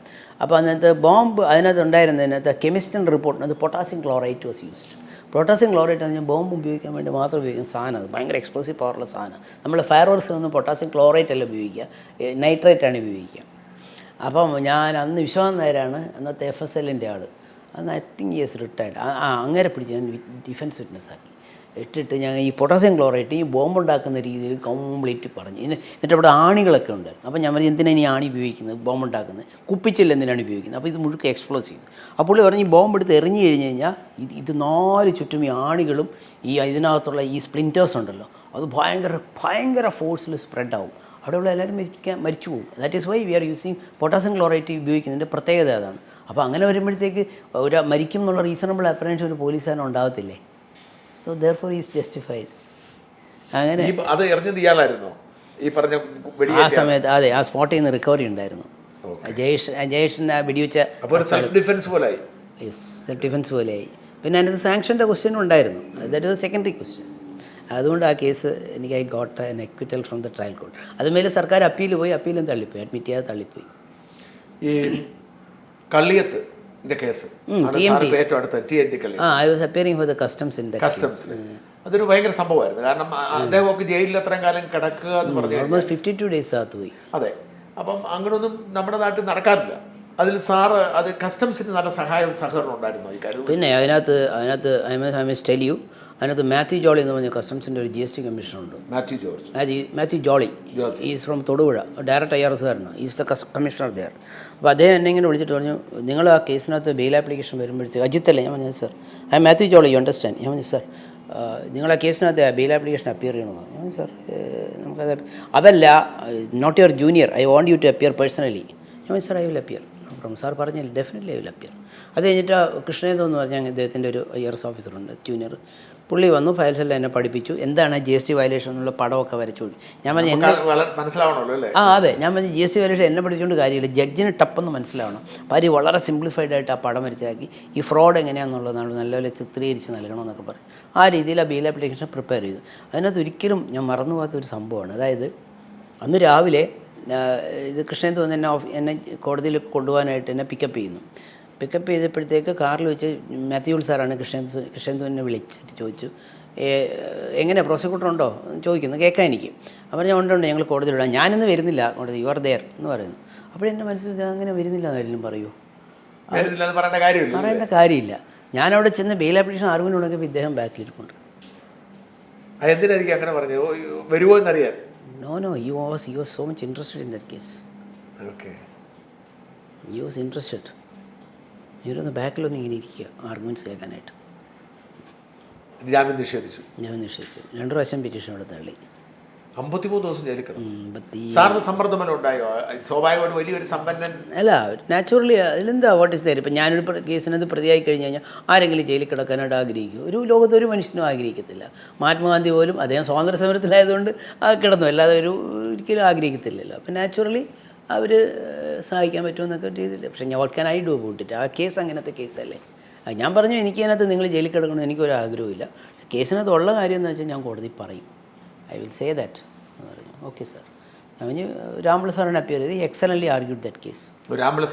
അപ്പോൾ അതിനകത്ത് ഉണ്ടായിരുന്നതിനകത്ത് കെമിസ്ട്രി റിപ്പോർട്ടിനകത്ത് potassium chlorite was used. Potassium chlorite എന്ന് പറഞ്ഞാൽ ബോംബ് ഉപയോഗിക്കാൻ വേണ്ടി മാത്രം ഉപയോഗിക്കുന്ന സാധനം. അത് ഭയങ്കര എക്സ്പ്ലോസീവ് പവറുള്ള സാധനം. നമ്മൾ ഫയർ വർക്സിനൊന്നും പൊട്ടാസ്യം ക്ലോറൈറ്റ് അല്ല ഉപയോഗിക്കുക, നൈട്രേറ്റാണ് ഉപയോഗിക്കുക. അപ്പം ഞാൻ അന്ന് വിശ്വാസം നായരാണ് അന്നത്തെ FSLൻ്റെ ആൾ. അന്ന് ഐ തിങ്ക് യെസ് റിട്ടയർഡ്. അങ്ങനെ പിടിച്ച് ഞാൻ ഡിഫൻസ് വിറ്റ്നസ് ആക്കി ഇട്ടിട്ട് ഞാൻ ഈ പൊട്ടാസ്യം ക്ലോറൈറ്റ് ഈ ബോംബുണ്ടാക്കുന്ന രീതിയിൽ കംപ്ലീറ്റ് പറഞ്ഞു. എന്നിട്ട് അവിടെ ആണികളൊക്കെ ഉണ്ടായിരുന്നു. അപ്പോൾ ഞാൻ പറഞ്ഞു എന്തിനാണ് ഈ ആണി ഉപയോഗിക്കുന്നത്, ബോംബുണ്ടാക്കുന്നത്, കുപ്പിച്ചില്ല എന്തിനാണ് ഉപയോഗിക്കുന്നത്? അപ്പോൾ ഇത് മുഴുക്കെ എക്സ്പ്ലോസ് ചെയ്യും. അപ്പോൾ പുള്ളി പറഞ്ഞു ഈ ബോംബ് എടുത്ത് എറിഞ്ഞു കഴിഞ്ഞ് കഴിഞ്ഞാൽ ഇത് 4 ചുറ്റും ഈ ആണികളും ഈ ഇതിനകത്തുള്ള ഈ സ്പ്ലിൻറ്റേഴ്സ് ഉണ്ടല്ലോ, അത് ഭയങ്കര ഫോഴ്സിൽ സ്പ്രെഡ് ആവും. അവിടെയുള്ള എല്ലാവരും മരിച്ചു പോകും. That is why we are using potassium chlorite ഉപയോഗിക്കുന്നതിൻ്റെ പ്രത്യേകത അതാണ്. അപ്പോൾ അങ്ങനെ വരുമ്പോഴത്തേക്ക് മരിക്കും എന്നുള്ള റീസണബിൾ അപ്രൻഷൻ ഒരു പോലീസുകാരൻ ഉണ്ടാകത്തില്ലേ? So therefore is justified. അങ്ങനെ അത് എറിഞ്ഞത് ഇയാളായിരുന്നോ ഈ പറഞ്ഞ? ആ സമയത്ത് അതെ, ആ സ്പോട്ടിൽ നിന്ന് റിക്കവറി ഉണ്ടായിരുന്നു. ജയേഷിനെ വെടിവെച്ച സെൽഫ് ഡിഫെൻസ് പോലെയായി. യെസ്, സെൽഫ് ഡിഫെൻസ് പോലെയായി. പിന്നെ അതിനകത്ത് സാങ്ഷൻ്റെ ക്വസ്റ്റ്യൻ ഉണ്ടായിരുന്നു. That was secondary question. അതുകൊണ്ട് ആ കേസ് എനിക്ക് I got an acquittal from the trial court. അതുമേലെ സർക്കാർ അപ്പീൽ പോയി, അപ്പീലും തള്ളിപ്പോയി, അഡ്മിറ്റ് ചെയ്യാതെ തള്ളിപ്പോയി. ഈ കള്ളിയത്തിന്റെ കേസ് ഏറ്റവും അടുത്ത TNT കള്ളി, I was appearing for the customs. അതൊരു ഭയങ്കര സംഭവമായിരുന്നു. കാരണം അദ്ദേഹമൊക്കെ ജയിലിൽ അത്രയും കാലം കിടക്കുക എന്ന് പറഞ്ഞു, ഓൾമോസ്റ്റ് 52 ഡേയ്സ് അകത്ത് പോയി. അതെ. അപ്പം അങ്ങനൊന്നും നമ്മുടെ നാട്ടിൽ നടക്കാറില്ല. അതിൽ സാറ് അത് കസ്റ്റംസിന് നല്ല സഹകരണം ഉണ്ടായിരുന്നു ഈ കാര്യം. പിന്നെ അതിനകത്ത് ഐ മസ്റ്റ് ടെൽ യു, അതിനകത്ത് മാത്യു ജോളി എന്ന് പറഞ്ഞ കസ്റ്റംസിൻ്റെ ഒരു GST കമ്മീഷണറുണ്ട്. Mathew Jolly is from Thodupuzha, direct IRS-കാരനാണ്. Is the commissioner there. അപ്പോൾ അദ്ദേഹം എന്നെ ഇങ്ങനെ വിളിച്ചിട്ട് പറഞ്ഞു, നിങ്ങൾ ആ കേസിനകത്ത് ബെയിൽ ആപ്ലിക്കേഷൻ വരുമ്പോഴത്തേക്ക് അജിത്തല്ലേ? ഞാൻ പറഞ്ഞു sir I Mathew Jolly, you understand? ഞാൻ പറഞ്ഞു സർ നിങ്ങൾ ആ കേസിനകത്ത് ബെയിൽ ആപ്ലിക്കേഷൻ അപ്പിയർ ചെയ്യണമെന്ന്. ഞാൻ സർ നമുക്കത് അതല്ല, not your junior, I want you to appear personally. ഞാൻ പറഞ്ഞു സർ ഐ വിൽ അപ്പിയർ. അപ്പം സാർ പറഞ്ഞില്ല, ഡെഫിനറ്റ്ലി ഐ വിൽ അപ്പിയർ. അത് കഴിഞ്ഞിട്ട് കൃഷ്ണേന്ദു എന്ന് പറഞ്ഞാൽ അദ്ദേഹത്തിൻ്റെ ഒരു IRS ഓഫീസറുണ്ട്, ജൂനിയർ. പുള്ളി വന്നു, ഫയൽസ് എല്ലാം എന്നെ പഠിപ്പിച്ചു, എന്താണ് GST വയലേഷൻ എന്നുള്ള പടമൊക്കെ വരച്ചു. ഞാൻ പറഞ്ഞു മനസ്സിലാവണമല്ലോ അല്ലേ? അതെ, ഞാൻ പറഞ്ഞു GST വയലേഷൻ എന്നെ പഠിച്ചുകൊണ്ട് കാര്യമില്ല, ജഡ്ജിന് ടപ്പെന്ന് മനസ്സിലാവണം. അപ്പോൾ അവർ വളരെ സിംപ്ലിഫൈഡ് ആയിട്ട് ആ പടം വരച്ചാക്കി ഈ ഫ്രോഡ് എങ്ങനെയാണെന്നുള്ളത് നല്ലപോലെ ചിത്രീകരിച്ച് നൽകണമെന്നൊക്കെ പറയും. ആ രീതിയിൽ ആ ബെയിൽ ആപ്ലിക്കേഷൻ പ്രിപ്പയർ ചെയ്തു. അതിനകത്ത് ഒരിക്കലും ഞാൻ മറന്നു പോകാത്തൊരു സംഭവമാണ്. അതായത് അന്ന് രാവിലെ ഇത് കൃഷ്ണേന്ദു വന്ന് എന്നെ കോടതിയിൽ കൊണ്ടുപോകാനായിട്ട് എന്നെ പിക്കപ്പ് ചെയ്യുന്നു. പിക്കപ്പ് ചെയ്തപ്പോഴത്തേക്ക് കാറിൽ വെച്ച് മാത്യു സാറാണ് കൃഷ്ണേന്ദുവിനെ വിളിച്ചിട്ട് ചോദിച്ചു, എങ്ങനെ പ്രോസിക്യൂട്ടർ ഉണ്ടോ ചോദിക്കുന്നു, കേൾക്കാൻ എനിക്ക്. അപ്പോൾ ഞാൻ ഉണ്ട്, ഞങ്ങൾ കോടതിയിൽ വിടാം, ഞാനിന്ന് വരുന്നില്ല കോടതി, യു ആർ ദെയർ എന്ന് പറയുന്നു. അപ്പോഴെൻ്റെ മനസ്സിൽ അങ്ങനെ വരുന്നില്ല എന്നാലും പറയൂ, പറയേണ്ട കാര്യമില്ല. ഞാനവിടെ ചെന്ന് ബെയിൽ ആപ്ലിക്കേഷൻ ആർഗ്യുമെൻ്റ് ഉണ്ടെങ്കിൽ ഇദ്ദേഹം ബാക്കിലിരിപ്പുണ്ട്. അങ്ങനെ പറഞ്ഞു വരുമോ എന്നറിയാൻ? No, he was so much interested in that case. Okay. He was interested. ഇവരൊന്ന് ബാക്കിലൊന്നും ഇങ്ങനെ ഇരിക്കുക ആർഗ്യുമെൻറ്റ്സ് കേൾക്കാനായിട്ട്. ജാമ്യം നിഷേധിച്ചു. ഞാൻ നിഷേധിച്ചു. 2 പ്രാവശ്യം പെറ്റീഷൻ ഇവിടെ തള്ളി. 53 ദിവസം ജയിലിൽ കിടന്നു. സാറിന് സമ്മർദ്ദം വല്ലതും ഉണ്ടായോ? സ്വാഭാവികമായിട്ട് വലിയൊരു സമ്പന്നൻ അല്ല, നാച്ചുറലി അതിലെന്താ വാട്ട് ഇസ് ദയർ. ഇപ്പം ഞാനൊരു കേസിനകത്ത് പ്രതിയായി കഴിഞ്ഞ് കഴിഞ്ഞാൽ ആരെങ്കിലും ജയിലിൽ കിടക്കാനായിട്ട് ആഗ്രഹിക്കും? ഒരു ലോകത്ത് ഒരു മനുഷ്യനും ആഗ്രഹിക്കത്തില്ല. മഹാത്മാഗാന്ധി പോലും അദ്ദേഹം സ്വാതന്ത്ര്യ സമരത്തിലായതുകൊണ്ട് കിടന്നു, അല്ലാതെ ഒരിക്കലും ആഗ്രഹിക്കത്തില്ലല്ലോ. അപ്പം നാച്ചുറലി അവർ സഹായിക്കാൻ പറ്റുമെന്നൊക്കെ രീതിയിൽ. പക്ഷേ ഞാൻ what can I do about it? ആ കേസ് അങ്ങനത്തെ കേസല്ലേ. ഞാൻ പറഞ്ഞു എനിക്കതിനകത്ത് നിങ്ങൾ ജയിലിൽ കിടക്കണമെന്ന് എനിക്കൊരു ആഗ്രഹമില്ല. കേസിനകത്ത് ഉള്ള കാര്യം എന്ന് വെച്ചാൽ ഞാൻ കോടതി പറയും. ഐ വിൽ സേ ദാറ്റ് എന്ന് പറഞ്ഞു. Okay sir. ഞാൻ പറഞ്ഞു രാംപിള്ള സാറാണ് അപ്പിയർ ചെയ്ത് എക്സലൻ്റ്ലി ആർഗ്യൂഡ് ദാറ്റ് കേസ്. രാംപിള്ള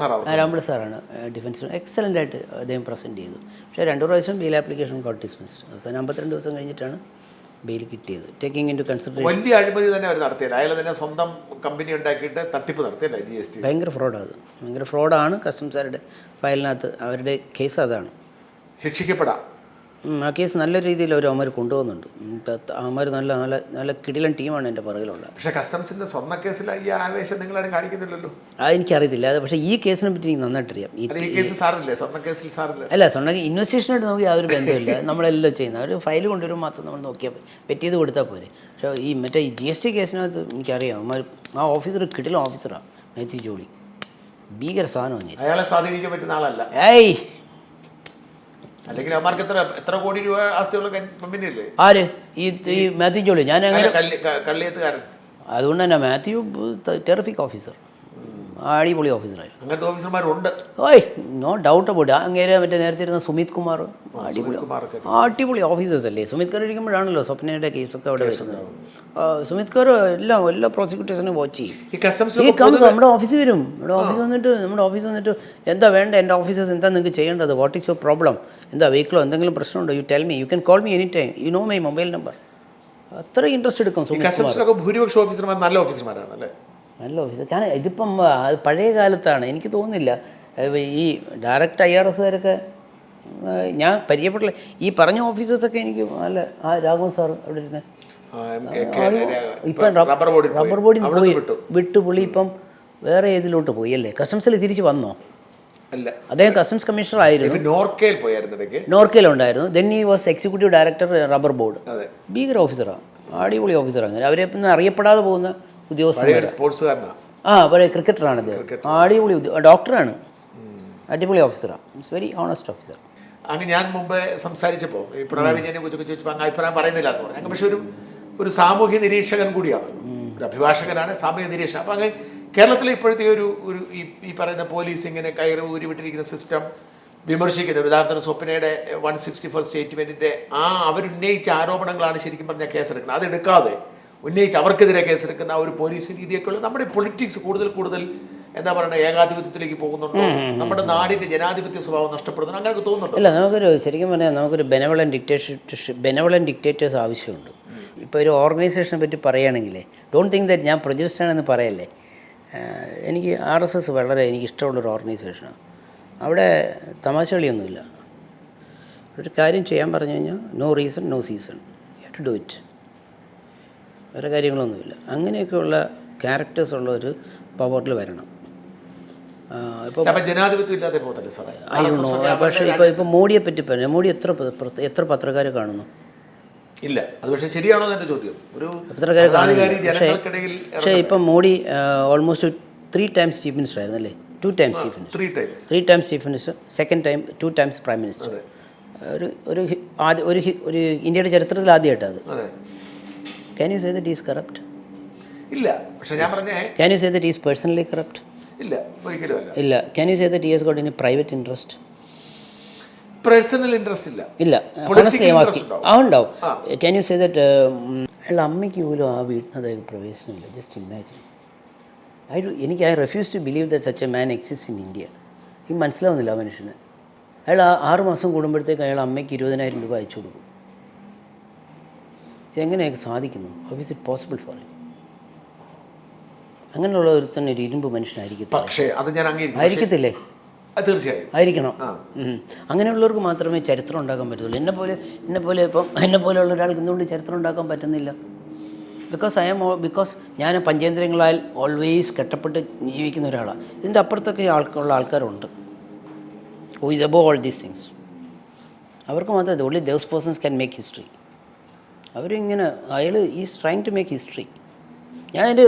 സാറാണ് ഡിഫൻസ് എക്സലൻ്റായിട്ട് അദ്ദേഹം പ്രസൻറ്റ് ചെയ്തു. പക്ഷേ 2 പ്രാവശ്യം ബെയിൽ ആപ്ലിക്കേഷൻ ഗോട്ട് ഡിസ്മിസ്ഡ്. അവസാനം 52 ദിവസം കഴിഞ്ഞിട്ടാണ് ബെയിൽ കിട്ടിയത്. Taking in to consideration. വലിയ അഴിമതി തന്നെ അവർ നടത്തിയത്. അയാൾ തന്നെ സ്വന്തം കമ്പനി ഉണ്ടാക്കിയിട്ട് തട്ടിപ്പ് നടത്തിയല്ലേ GST. ഭയങ്കര ഫ്രോഡാണ് അത്. ഭയങ്കര ഫ്രോഡാണ്. കസ്റ്റംസുകാരുടെ ഫയലിനകത്ത് അവരുടെ കേസ് അതാണ്. ശിക്ഷിക്കപ്പെടാം. ആ കേസ് നല്ല രീതിയിൽ അവന്മാർ കൊണ്ടുപോകുന്നുണ്ട്. അവന്മാർ നല്ല നല്ല നല്ല കിടിലൻ ടീമാണ് എൻ്റെ പുറകിലുള്ള. പക്ഷേ കസ്റ്റംസിൻ്റെ സ്വർണ്ണ കേസിൽ ഈ ആവേശം നിങ്ങളാരും കാണിക്കുന്നില്ലല്ലോ. അതെനിക്കറിയത്തില്ല. അത് പക്ഷേ ഈ കേസിനെ പറ്റി എനിക്ക് നന്നായിട്ട് അറിയാം. ഈ കേസ് സാറില്ലേ? സ്വർണ്ണ കേസിൽ സാറില്ല. അല്ല, സ്വർണ്ണ ഇൻവെസ്റ്റിഗേഷനായിട്ട് നമുക്ക് യാതൊരു ബന്ധമില്ല. നമ്മളെല്ലാം ചെയ്യുന്നത് അവർ ഫയൽ കൊണ്ടുവരും മാത്രം നമ്മൾ നോക്കിയാൽ പറ്റിയത് കൊടുത്താൽ പോരെ. പക്ഷേ ഈ മറ്റേ GST കേസിനകത്ത് എനിക്കറിയാം അവന്മാർ ആ ഓഫീസർ കിടിലൻ ഓഫീസറാണ്. മാത്യു ജോളി ഭീകര സാധനമാണ്. അയാളെ സ്വാധീനിക്കാൻ പറ്റുന്ന ആളല്ല. ഏയ്, അല്ലെങ്കിൽ അവന്മാർക്ക് എത്ര കോടി രൂപ ആസ്തിയുള്ള കമ്പനിയല്ലേ? ആര്? ഈ മാത്യു ജോളി. ഞാൻ അങ്ങനെ കള്ളിയത്തുകാരൻ. അതുകൊണ്ട് തന്നെ മാത്യു ടെറിഫിക് ഓഫീസർ, അടിപൊളി ഓഫീസറായി. അങ്ങനത്തെ ഓഫീസർമാരുണ്ട്. ഓയ്, നോ ഡൗട്ട് അബൌട്ട്. അങ്ങേരെ മറ്റേ നേരത്തെ ഇരുന്ന സുമിത് കുമാർ അടിപൊളി ഓഫീസേഴ്സ് അല്ലേ. സുമിത് കർ ഇരിക്കുമ്പോഴാണല്ലോ സ്വപ്നയുടെ കേസൊക്കെ അവിടെ വരുന്നത്. സുമിത് കർ എല്ലാ പ്രോസിക്യൂട്ടേഴ്സിനും വാച്ച് ചെയ്യും. നമ്മുടെ ഓഫീസിൽ വരും. നമ്മുടെ ഓഫീസ് വന്നിട്ട് എന്താ വേണ്ട, എൻ്റെ ഓഫീസേഴ്സ് എന്താ നിങ്ങൾക്ക് ചെയ്യേണ്ടത്, വാട്ട് ഈസ് യുവർ പ്രോബ്ലം, എന്താ വെഹിക്കിളോ എന്തെങ്കിലും പ്രശ്നമുണ്ടോ, you tell me, you can call me any time, you know my mobile number. അത്ര ഇൻട്രസ്റ്റ് എടുക്കും സുമിത് കുമാർ. ഭൂരിപക്ഷം ഓഫീസർമാർ നല്ല ഓഫീസർമാരാണ് അല്ലേ? നല്ല ഓഫീസർ. കാരണം ഇതിപ്പം പഴയ കാലത്താണ്. എനിക്ക് തോന്നുന്നില്ല ഈ ഡയറക്റ്റ് IRSകാരൊക്കെ ഞാൻ പരിചയപ്പെട്ടില്ല. ഈ പറഞ്ഞ ഓഫീസേഴ്സൊക്കെ എനിക്ക് നല്ല രാഘവൻ സാർ അവിടെ ഇരുന്ന് ഇപ്പം റബ്ബർ ബോർഡിൽ പോയി വിട്ടു പുള്ളി ഇപ്പം വേറെ ഏതിലോട്ട് പോയി അല്ലേ? കസ്റ്റംസിൽ തിരിച്ച് വന്നോ? അല്ല, അദ്ദേഹം കസ്റ്റംസ് കമ്മീഷണർ ആയിരുന്നു. നോർക്കയിലുണ്ടായിരുന്നു. Then he was executive director rubber board. ഭീകര ഓഫീസറാണ്, അടിപൊളി ഓഫീസറാണ്. അവരെ അറിയപ്പെടാതെ പോകുന്ന സ്പോർട്സുകാരനാണ്. പഴയ ക്രിക്കറ്ററാണ് അദ്ദേഹം. അടിപൊളി ഡോക്ടറാണ്, അടിപൊളി ഓഫീസറാണ്. It's very honest officer. അങ്ങ് ഞാൻ മുമ്പ് സംസാരിച്ചപ്പോൾ ഈ പിണറായി വിജയനെ കുറിച്ചൊക്കെ ചോദിച്ചപ്പോൾ അങ്ങ് അഭിപ്രായം പറയുന്നില്ല എന്ന് പറഞ്ഞു. അങ്ങ് പക്ഷെ ഒരു സാമൂഹ്യ നിരീക്ഷകൻ കൂടിയാണ്, ഒരു അഭിഭാഷകനാണ്, സാമൂഹ്യ നിരീക്ഷകൻ. അപ്പം അങ്ങ് കേരളത്തിലെ ഇപ്പോഴത്തെ ഈ പറയുന്ന പോലീസ് ഇങ്ങനെ കയറി ഊരിവിട്ടിരിക്കുന്ന സിസ്റ്റം വിമർശിക്കുന്നത്, ഉദാഹരണത്തിന് സ്വപ്നയുടെ 161 സ്റ്റേറ്റ്മെൻറ്റിൻ്റെ അവരുന്നയിച്ച ആരോപണങ്ങളാണ് ശരിക്കും പറഞ്ഞാൽ കേസെടുക്കുന്നത്. അതെടുക്കാതെ ഉന്നയിച്ച് അവർക്കെതിരെ കേസെടുക്കുന്ന ഒരു പോലീസ് രീതിയൊക്കെയുള്ള നമ്മുടെ പൊളിറ്റിക്സ് കൂടുതൽ എന്താ പറയുക ഏകാധിപത്യത്തിലേക്ക് പോകുന്നുണ്ടോ, നമ്മുടെ നാടിൻ്റെ ജനാധിപത്യ സ്വഭാവം നഷ്ടപ്പെടുന്നു, അങ്ങനെയൊക്കെ തോന്നുന്നുണ്ടോ? അല്ല, ശരിക്കും പറഞ്ഞാൽ നമുക്കൊരു ബെനവലൻ ഡിക്റ്റേറ്റേഴ്സ് ആവശ്യമുണ്ട്. ഇപ്പോൾ ഒരു ഓർഗനൈസേഷനെ പറ്റി പറയുകയാണെങ്കിലേ, ഡോണ്ട് തിങ്ക് ദാറ്റ് ഞാൻ പ്രൊജസ്റ്റ് ആണെന്ന് പറയല്ലേ. എനിക്ക് RSS വളരെ എനിക്കിഷ്ടമുള്ളൊരു ഓർഗനൈസേഷനാണ്. അവിടെ തമാശ കളിയൊന്നുമില്ല. ഒരു കാര്യം ചെയ്യാൻ പറഞ്ഞു കഴിഞ്ഞാൽ no reason no season, you have to do it. വേറെ കാര്യങ്ങളൊന്നുമില്ല. അങ്ങനെയൊക്കെയുള്ള ക്യാരക്ടേഴ്സ് ഉള്ള ഒരു പവറിൽ വരണം. ഇപ്പോൾ ജനാധിപത്യം ഇല്ലാതെ പോകുന്നില്ല സാറേ. പക്ഷേ ഇപ്പോൾ മോഡിയെ പറ്റി പറഞ്ഞു. മോഡി എത്ര പത്രക്കാരെ കാണുന്നു? ഇല്ല. അത് പക്ഷേ ശരിയാണോ എൻ്റെ ചോദ്യം? ഒരു പത്രക്കാരെ കാണുന്നു. പക്ഷേ ഇപ്പം Modi almost 3 times chief minister ആയിരുന്നു അല്ലേ? 2 times chief minister, 3 times chief minister, second time 2 times prime minister. ഒരു ഇന്ത്യയുടെ ചരിത്രത്തിൽ ആദ്യമായിട്ടാണ് അത്. Can you say that he is corrupt? ഇല്ല. പക്ഷേ ഞാൻ പറഞ്ഞേ, Can you say that he is personally corrupt? ഇല്ല, ഒരിക്കലും അല്ല. ഇല്ല. Can you say that he has got any private interest? Personal interest ഇല്ല. ഉണ്ടാവും. Can you say that അയാളുടെ അമ്മയ്ക്ക് പോലും ആ വീട്ടിനകത്ത് പ്രവേശനമില്ല? Just imagine. എനിക്ക് I refuse to believe that such a man exist in India. എനിക്ക് മനസ്സിലാവുന്നില്ല ആ മനുഷ്യന്. അയാൾ 6 മാസം കൂടുമ്പോഴത്തേക്ക് അയാൾ അമ്മയ്ക്ക് 20,000 രൂപ അയച്ചു കൊടുക്കും. എങ്ങനെയൊക്കെ സാധിക്കുന്നു? How is it possible for him? അങ്ങനെയുള്ള ഒരു തന്നെ ഒരു ഇരുമ്പ് മനുഷ്യനായിരിക്കും. പക്ഷേ അത് ഞാൻ ആയിരിക്കത്തില്ലേ? തീർച്ചയായും ആയിരിക്കണം. അങ്ങനെയുള്ളവർക്ക് മാത്രമേ ചരിത്രം ഉണ്ടാക്കാൻ പറ്റുള്ളൂ. എന്നെപ്പോലെയുള്ള ഒരാൾക്ക് എന്തുകൊണ്ട് ചരിത്രം ഉണ്ടാക്കാൻ പറ്റുന്നില്ല? ബിക്കോസ് ഞാൻ പഞ്ചേന്ദ്രിയങ്ങളാൽ ഓൾവേസ് കെട്ടപ്പെട്ട് ജീവിക്കുന്ന ഒരാളാണ്. ഇതിൻ്റെ അപ്പുറത്തൊക്കെ ആൾക്കാരുണ്ട്. Who is above all these things. അവർക്ക് മാത്രമേ only those persons can make history. അവരിങ്ങനെ അയാൾ is trying to make history. ഞാനൊരു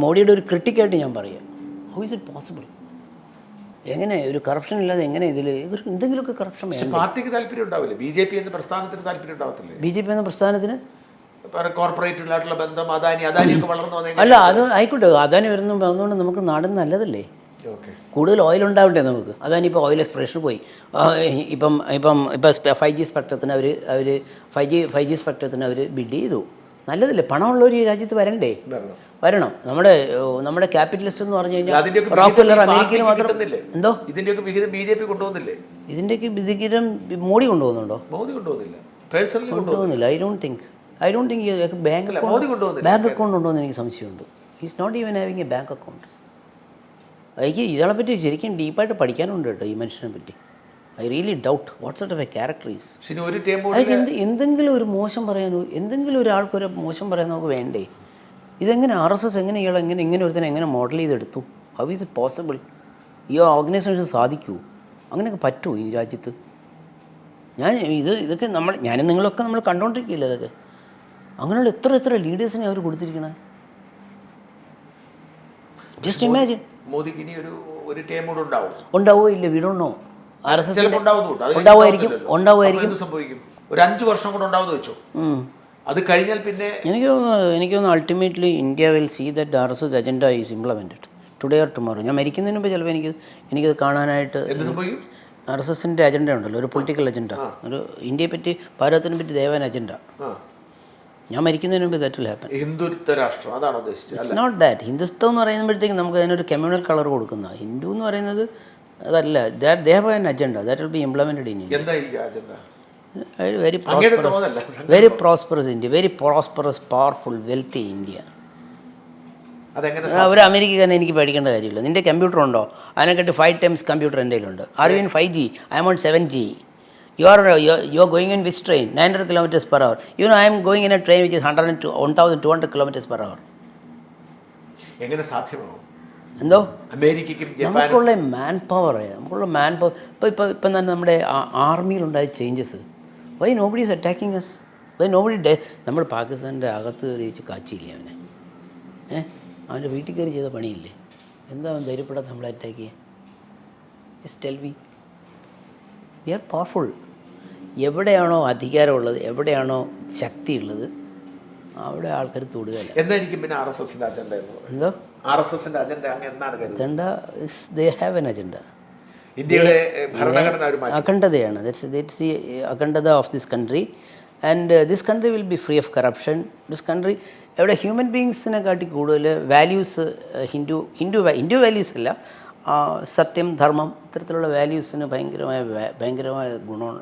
മോഡിയുടെ ഒരു ക്രിട്ടിക്കായിട്ട് ഞാൻ പറയാം, ഹൗ ഈസ് ഇറ്റ് പോസിബിൾ? എങ്ങനെ ഒരു കറപ്ഷൻ ഇല്ലാതെ എങ്ങനെ ഇതിൽ ഇവർക്ക് എന്തെങ്കിലുമൊക്കെ കറപ്ഷൻ വേണം? പാർട്ടിക്ക് താല്പര്യം ഉണ്ടാവില്ല, ബി ജെ പി എന്ന പ്രസ്ഥാനത്തിന് താല്പര്യം ഉണ്ടാവത്തില്ലേ? ബി ജെ പി എന്ന പ്രസ്ഥാനത്തിന് കോർപ്പറേറ്റുകളായിട്ടുള്ള ബന്ധം, അദാനിയൊക്കെ വളർന്നു വന്നെങ്കിൽ അല്ല, അത് ആയിക്കോട്ടെ, അദാനി വന്നുകൊണ്ട് നമുക്ക് നാടിന് നല്ലതല്ലേ? കൂടുതൽ ഓയിൽ ഉണ്ടാവട്ടെ നമുക്ക്. അതാണ് ഇപ്പോൾ ഓയിൽ എക്സ്പ്ലോറേഷന് പോയി. ഇപ്പം 5G സ്പെക്ട്രത്തിന് അവർ 5G സ്പെക്ട്രത്തിന് അവർ ബിഡ് ചെയ്തു. നല്ലതല്ലേ? പണമുള്ളവർ ഈ രാജ്യത്ത് വരണം. നമ്മുടെ ക്യാപിറ്റലിസ്റ്റ് എന്ന് പറഞ്ഞു കഴിഞ്ഞാൽ റോക്ക്ഫെല്ലർ അമേരിക്കയിൽ മാത്രം. എന്തോ ഇതിന്റെയൊക്കെ വിഹിതം ബി ജെ പി കൊണ്ടുപോകുന്നില്ലേ? ഇതിൻ്റെയൊക്കെ വിഹിതം മോഡി കൊണ്ടുപോകുന്നുണ്ടോ? മോദി കൊണ്ടുപോകുന്നില്ല, പേഴ്സണലി കൊണ്ടുപോകുന്നില്ല. I don't think bank account ഉണ്ടോ എന്ന് എനിക്ക് സംശയമുണ്ട്. Is not even having a bank account. എനിക്ക് ഇയാളെ പറ്റി ശരിക്കും ഡീപ്പായിട്ട് പഠിക്കാനുണ്ട് കേട്ടോ, ഈ മനുഷ്യനെ പറ്റി. I really doubt what sort of A character is. എന്തെങ്കിലും ഒരു മോശം പറയാനോ, എന്തെങ്കിലും ഒരാൾക്കൊരു മോശം പറയാൻ നമുക്ക് വേണ്ടേ? ഇതെങ്ങനെ RSS എങ്ങനെ ഇങ്ങനെ ഒരുത്തനെ എങ്ങനെ മോഡൽ ചെയ്തെടുത്തു? How is it possible? ഈ ഓർഗനൈസേഷൻ സാധിക്കുമോ? അങ്ങനെയൊക്കെ പറ്റുമോ ഈ രാജ്യത്ത്? ഇതൊക്കെ ഞാനും നിങ്ങളൊക്കെ നമ്മൾ കണ്ടുകൊണ്ടിരിക്കില്ല ഇതൊക്കെ. അങ്ങനെയുള്ള എത്ര ലീഡേഴ്സിനെ അവർ കൊടുത്തിരിക്കണേ. Just imagine. മോദിക്ക് ഇനി ഒരു ടൈം കൂടെ ഉണ്ടാവോ ഇല്ല, വി ഡോണ്ട് നോ. RSS ഉണ്ടാവുമായിരിക്കും. സംഭവിക്കും ഒരു 5 വർഷം കൂടെ ഉണ്ടാവുമെന്ന് വെച്ചോ. അത് കഴിഞ്ഞാൽ പിന്നെ എനിക്ക് തോന്നുന്നു ultimately India will see that RSS agenda is implemented today or tomorrow. ഞാൻ മരിക്കുന്നതിന് മുമ്പ് ചിലപ്പോൾ എനിക്കത് കാണാനായിട്ട്. എന്ത് സംഭവിക്കും? RSSൻ്റെ അജണ്ട ഉണ്ടല്ലോ, ഒരു പൊളിറ്റിക്കൽ അജണ്ട, ഒരു ഇന്ത്യയെ പറ്റി, ഭാരതത്തിനെ പറ്റി ദേവാൻ അജണ്ട. ഞാൻ മരിക്കുന്നതിന് മുമ്പ് ദാറ്റ് വിൽ ഹാപ്പൻ. ഹിന്ദുത്വ രാഷ്ട്രം അതാണ് ഉദ്ദേശിച്ചത്. It's not that. ഹിന്ദുത്വം എന്ന് പറയുമ്പോഴത്തേക്കും നമുക്ക് അതിനൊരു കമ്മ്യൂണൽ കളർ കൊടുക്കുന്ന. ഹിന്ദു എന്ന് പറയുന്നത് അതല്ല. That they have an agenda that will be implemented in India. എന്താ ഈ agenda? Very prosperous India, very prosperous, powerful, wealthy India. ഒരു അമേരിക്കക്കാരനെ എനിക്ക് പേടിക്കേണ്ട കാര്യമില്ല. നിൻ്റെ കമ്പ്യൂട്ടർ ഉണ്ടോ? അതിനെക്കാട്ടി 5 times കമ്പ്യൂട്ടർ എൻ്റെ കയ്യിലുണ്ട്. Are you in 5G? I M on 7G. You are going in which train? 900 kilometers per hour. I am going in a train which is 1,200 kilometers per hour. എങ്ങനെ സാധ്യമാവും? എന്തോ അമേരിക്കയ്ക്കും നമുക്കുള്ള man power ഇപ്പം തന്നെ നമ്മുടെ ആർമിയിലുണ്ടായ changes. Why nobody is attacking us? Why nobody നമ്മൾ പാകിസ്ഥാൻ്റെ അകത്ത് കയറി കാച്ചിയില്ലേ അവനെ? അവൻ്റെ വീട്ടിൽ കയറി ചെയ്ത പണിയില്ലേ? എന്താ അവൻ ധൈര്യപ്പെടാത്ത നമ്മളെ അറ്റാക്ക് ചെയ്യാൻ? Just tell me. We are powerful. എവിടെയാണോ അധികാരമുള്ളത്, എവിടെയാണോ ശക്തിയുള്ളത്, അവിടെ ആൾക്കാർ തൊടുകയല്ല. എന്തായിരിക്കും പിന്നെ RSSന്റെ അജണ്ട? എന്തോ RSSന്റെ agenda agenda they have an agenda. ഇന്ത്യയുടെ ഭരണഘടന അഖണ്ഡതയാണ്. ദാറ്റ്സ് ദി അഖണ്ഡത of this country. And this country will be free of corruption. This country എവിടെ ഹ്യൂമൻ ബീങ്സിനെ കാട്ടി കൂടുതൽ വാല്യൂസ്, ഹിന്ദു വാല്യൂസ് അല്ല, സത്യം, ധർമ്മം, ഇത്തരത്തിലുള്ള വാല്യൂസിന് ഭയങ്കരമായ ഗുണം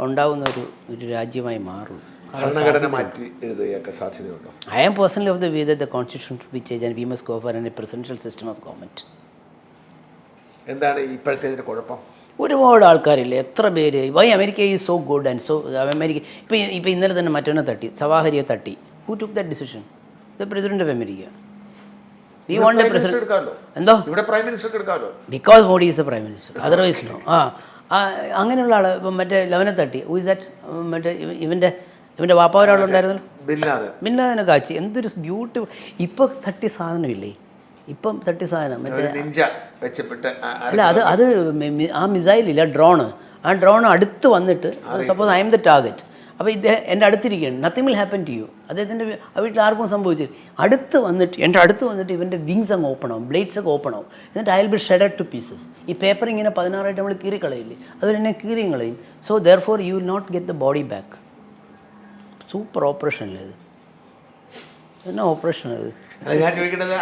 ഉണ്ടാകുന്ന ഒരു രാജ്യമായി മാറും. ഭരണഘടന മാറ്റി എഴുതുകയൊക്കെ സാധ്യതയുണ്ടോ? I am personally of the view that the constitution should be changed and we must go for a presidential system of government. എന്താണ് ഇപ്പോഴത്തെ ഇതിന് കുഴപ്പം? ഒരുപാട് ആൾക്കാരില്ലേ, എത്ര പേര്. Why America is so good and so America ഇപ്പം ഇന്നലെ തന്നെ മറ്റൊന്ന് തട്ടി, സവാഹരിയെ തട്ടി. Who took that decision? The president of America. എന്തോ because Modi is the prime minister, otherwise no. അങ്ങനെയുള്ള ആൾ ഇപ്പം മറ്റേ ലവനെ തട്ടി. Who is that? മറ്റേ ഇവൻ്റെ വാപ്പ ഒരാളുണ്ടായിരുന്നല്ലോ, ബിൻ ലാദനെ കാച്ചി. എന്തൊരു ബ്യൂട്ടിഫുൾ. ഇപ്പം തട്ടിയ സാധനമില്ലേ? ഇപ്പം തട്ടിയ സാധനം മറ്റേ അല്ല, അത് ആ മിസൈലില്ല, ഡ്രോണ്. ആ ഡ്രോൺ അടുത്ത് വന്നിട്ട്, suppose I am the target, അപ്പോൾ എൻ്റെ അടുത്തിരിക്കുകയാണ്, nothing will happen to you. അദ്ദേഹത്തിൻ്റെ വീട്ടിൽ ആർക്കും സംഭവിച്ചില്ല. എൻ്റെ അടുത്ത് വന്നിട്ട് ഇവൻ്റെ വിങ്സ് അങ്ങ് ഓപ്പൺ ആവും, ബ്ലേഡ്സ് ഒക്കെ ഓപ്പൺ ആവും. എന്നിട്ട് I will be shedded to pieces. ഈ പേപ്പർ ഇങ്ങനെ 16 നമ്മൾ കീറിക്കളയില്ലേ, അതുപോലെ തന്നെ കീറിയും കളയും. So therefore you will not get the body back. Super operation അല്ലേ ഇത്? എന്നാ ഓപ്പറേഷൻ അത്? ഞാൻ ചോദിക്കുന്നത്,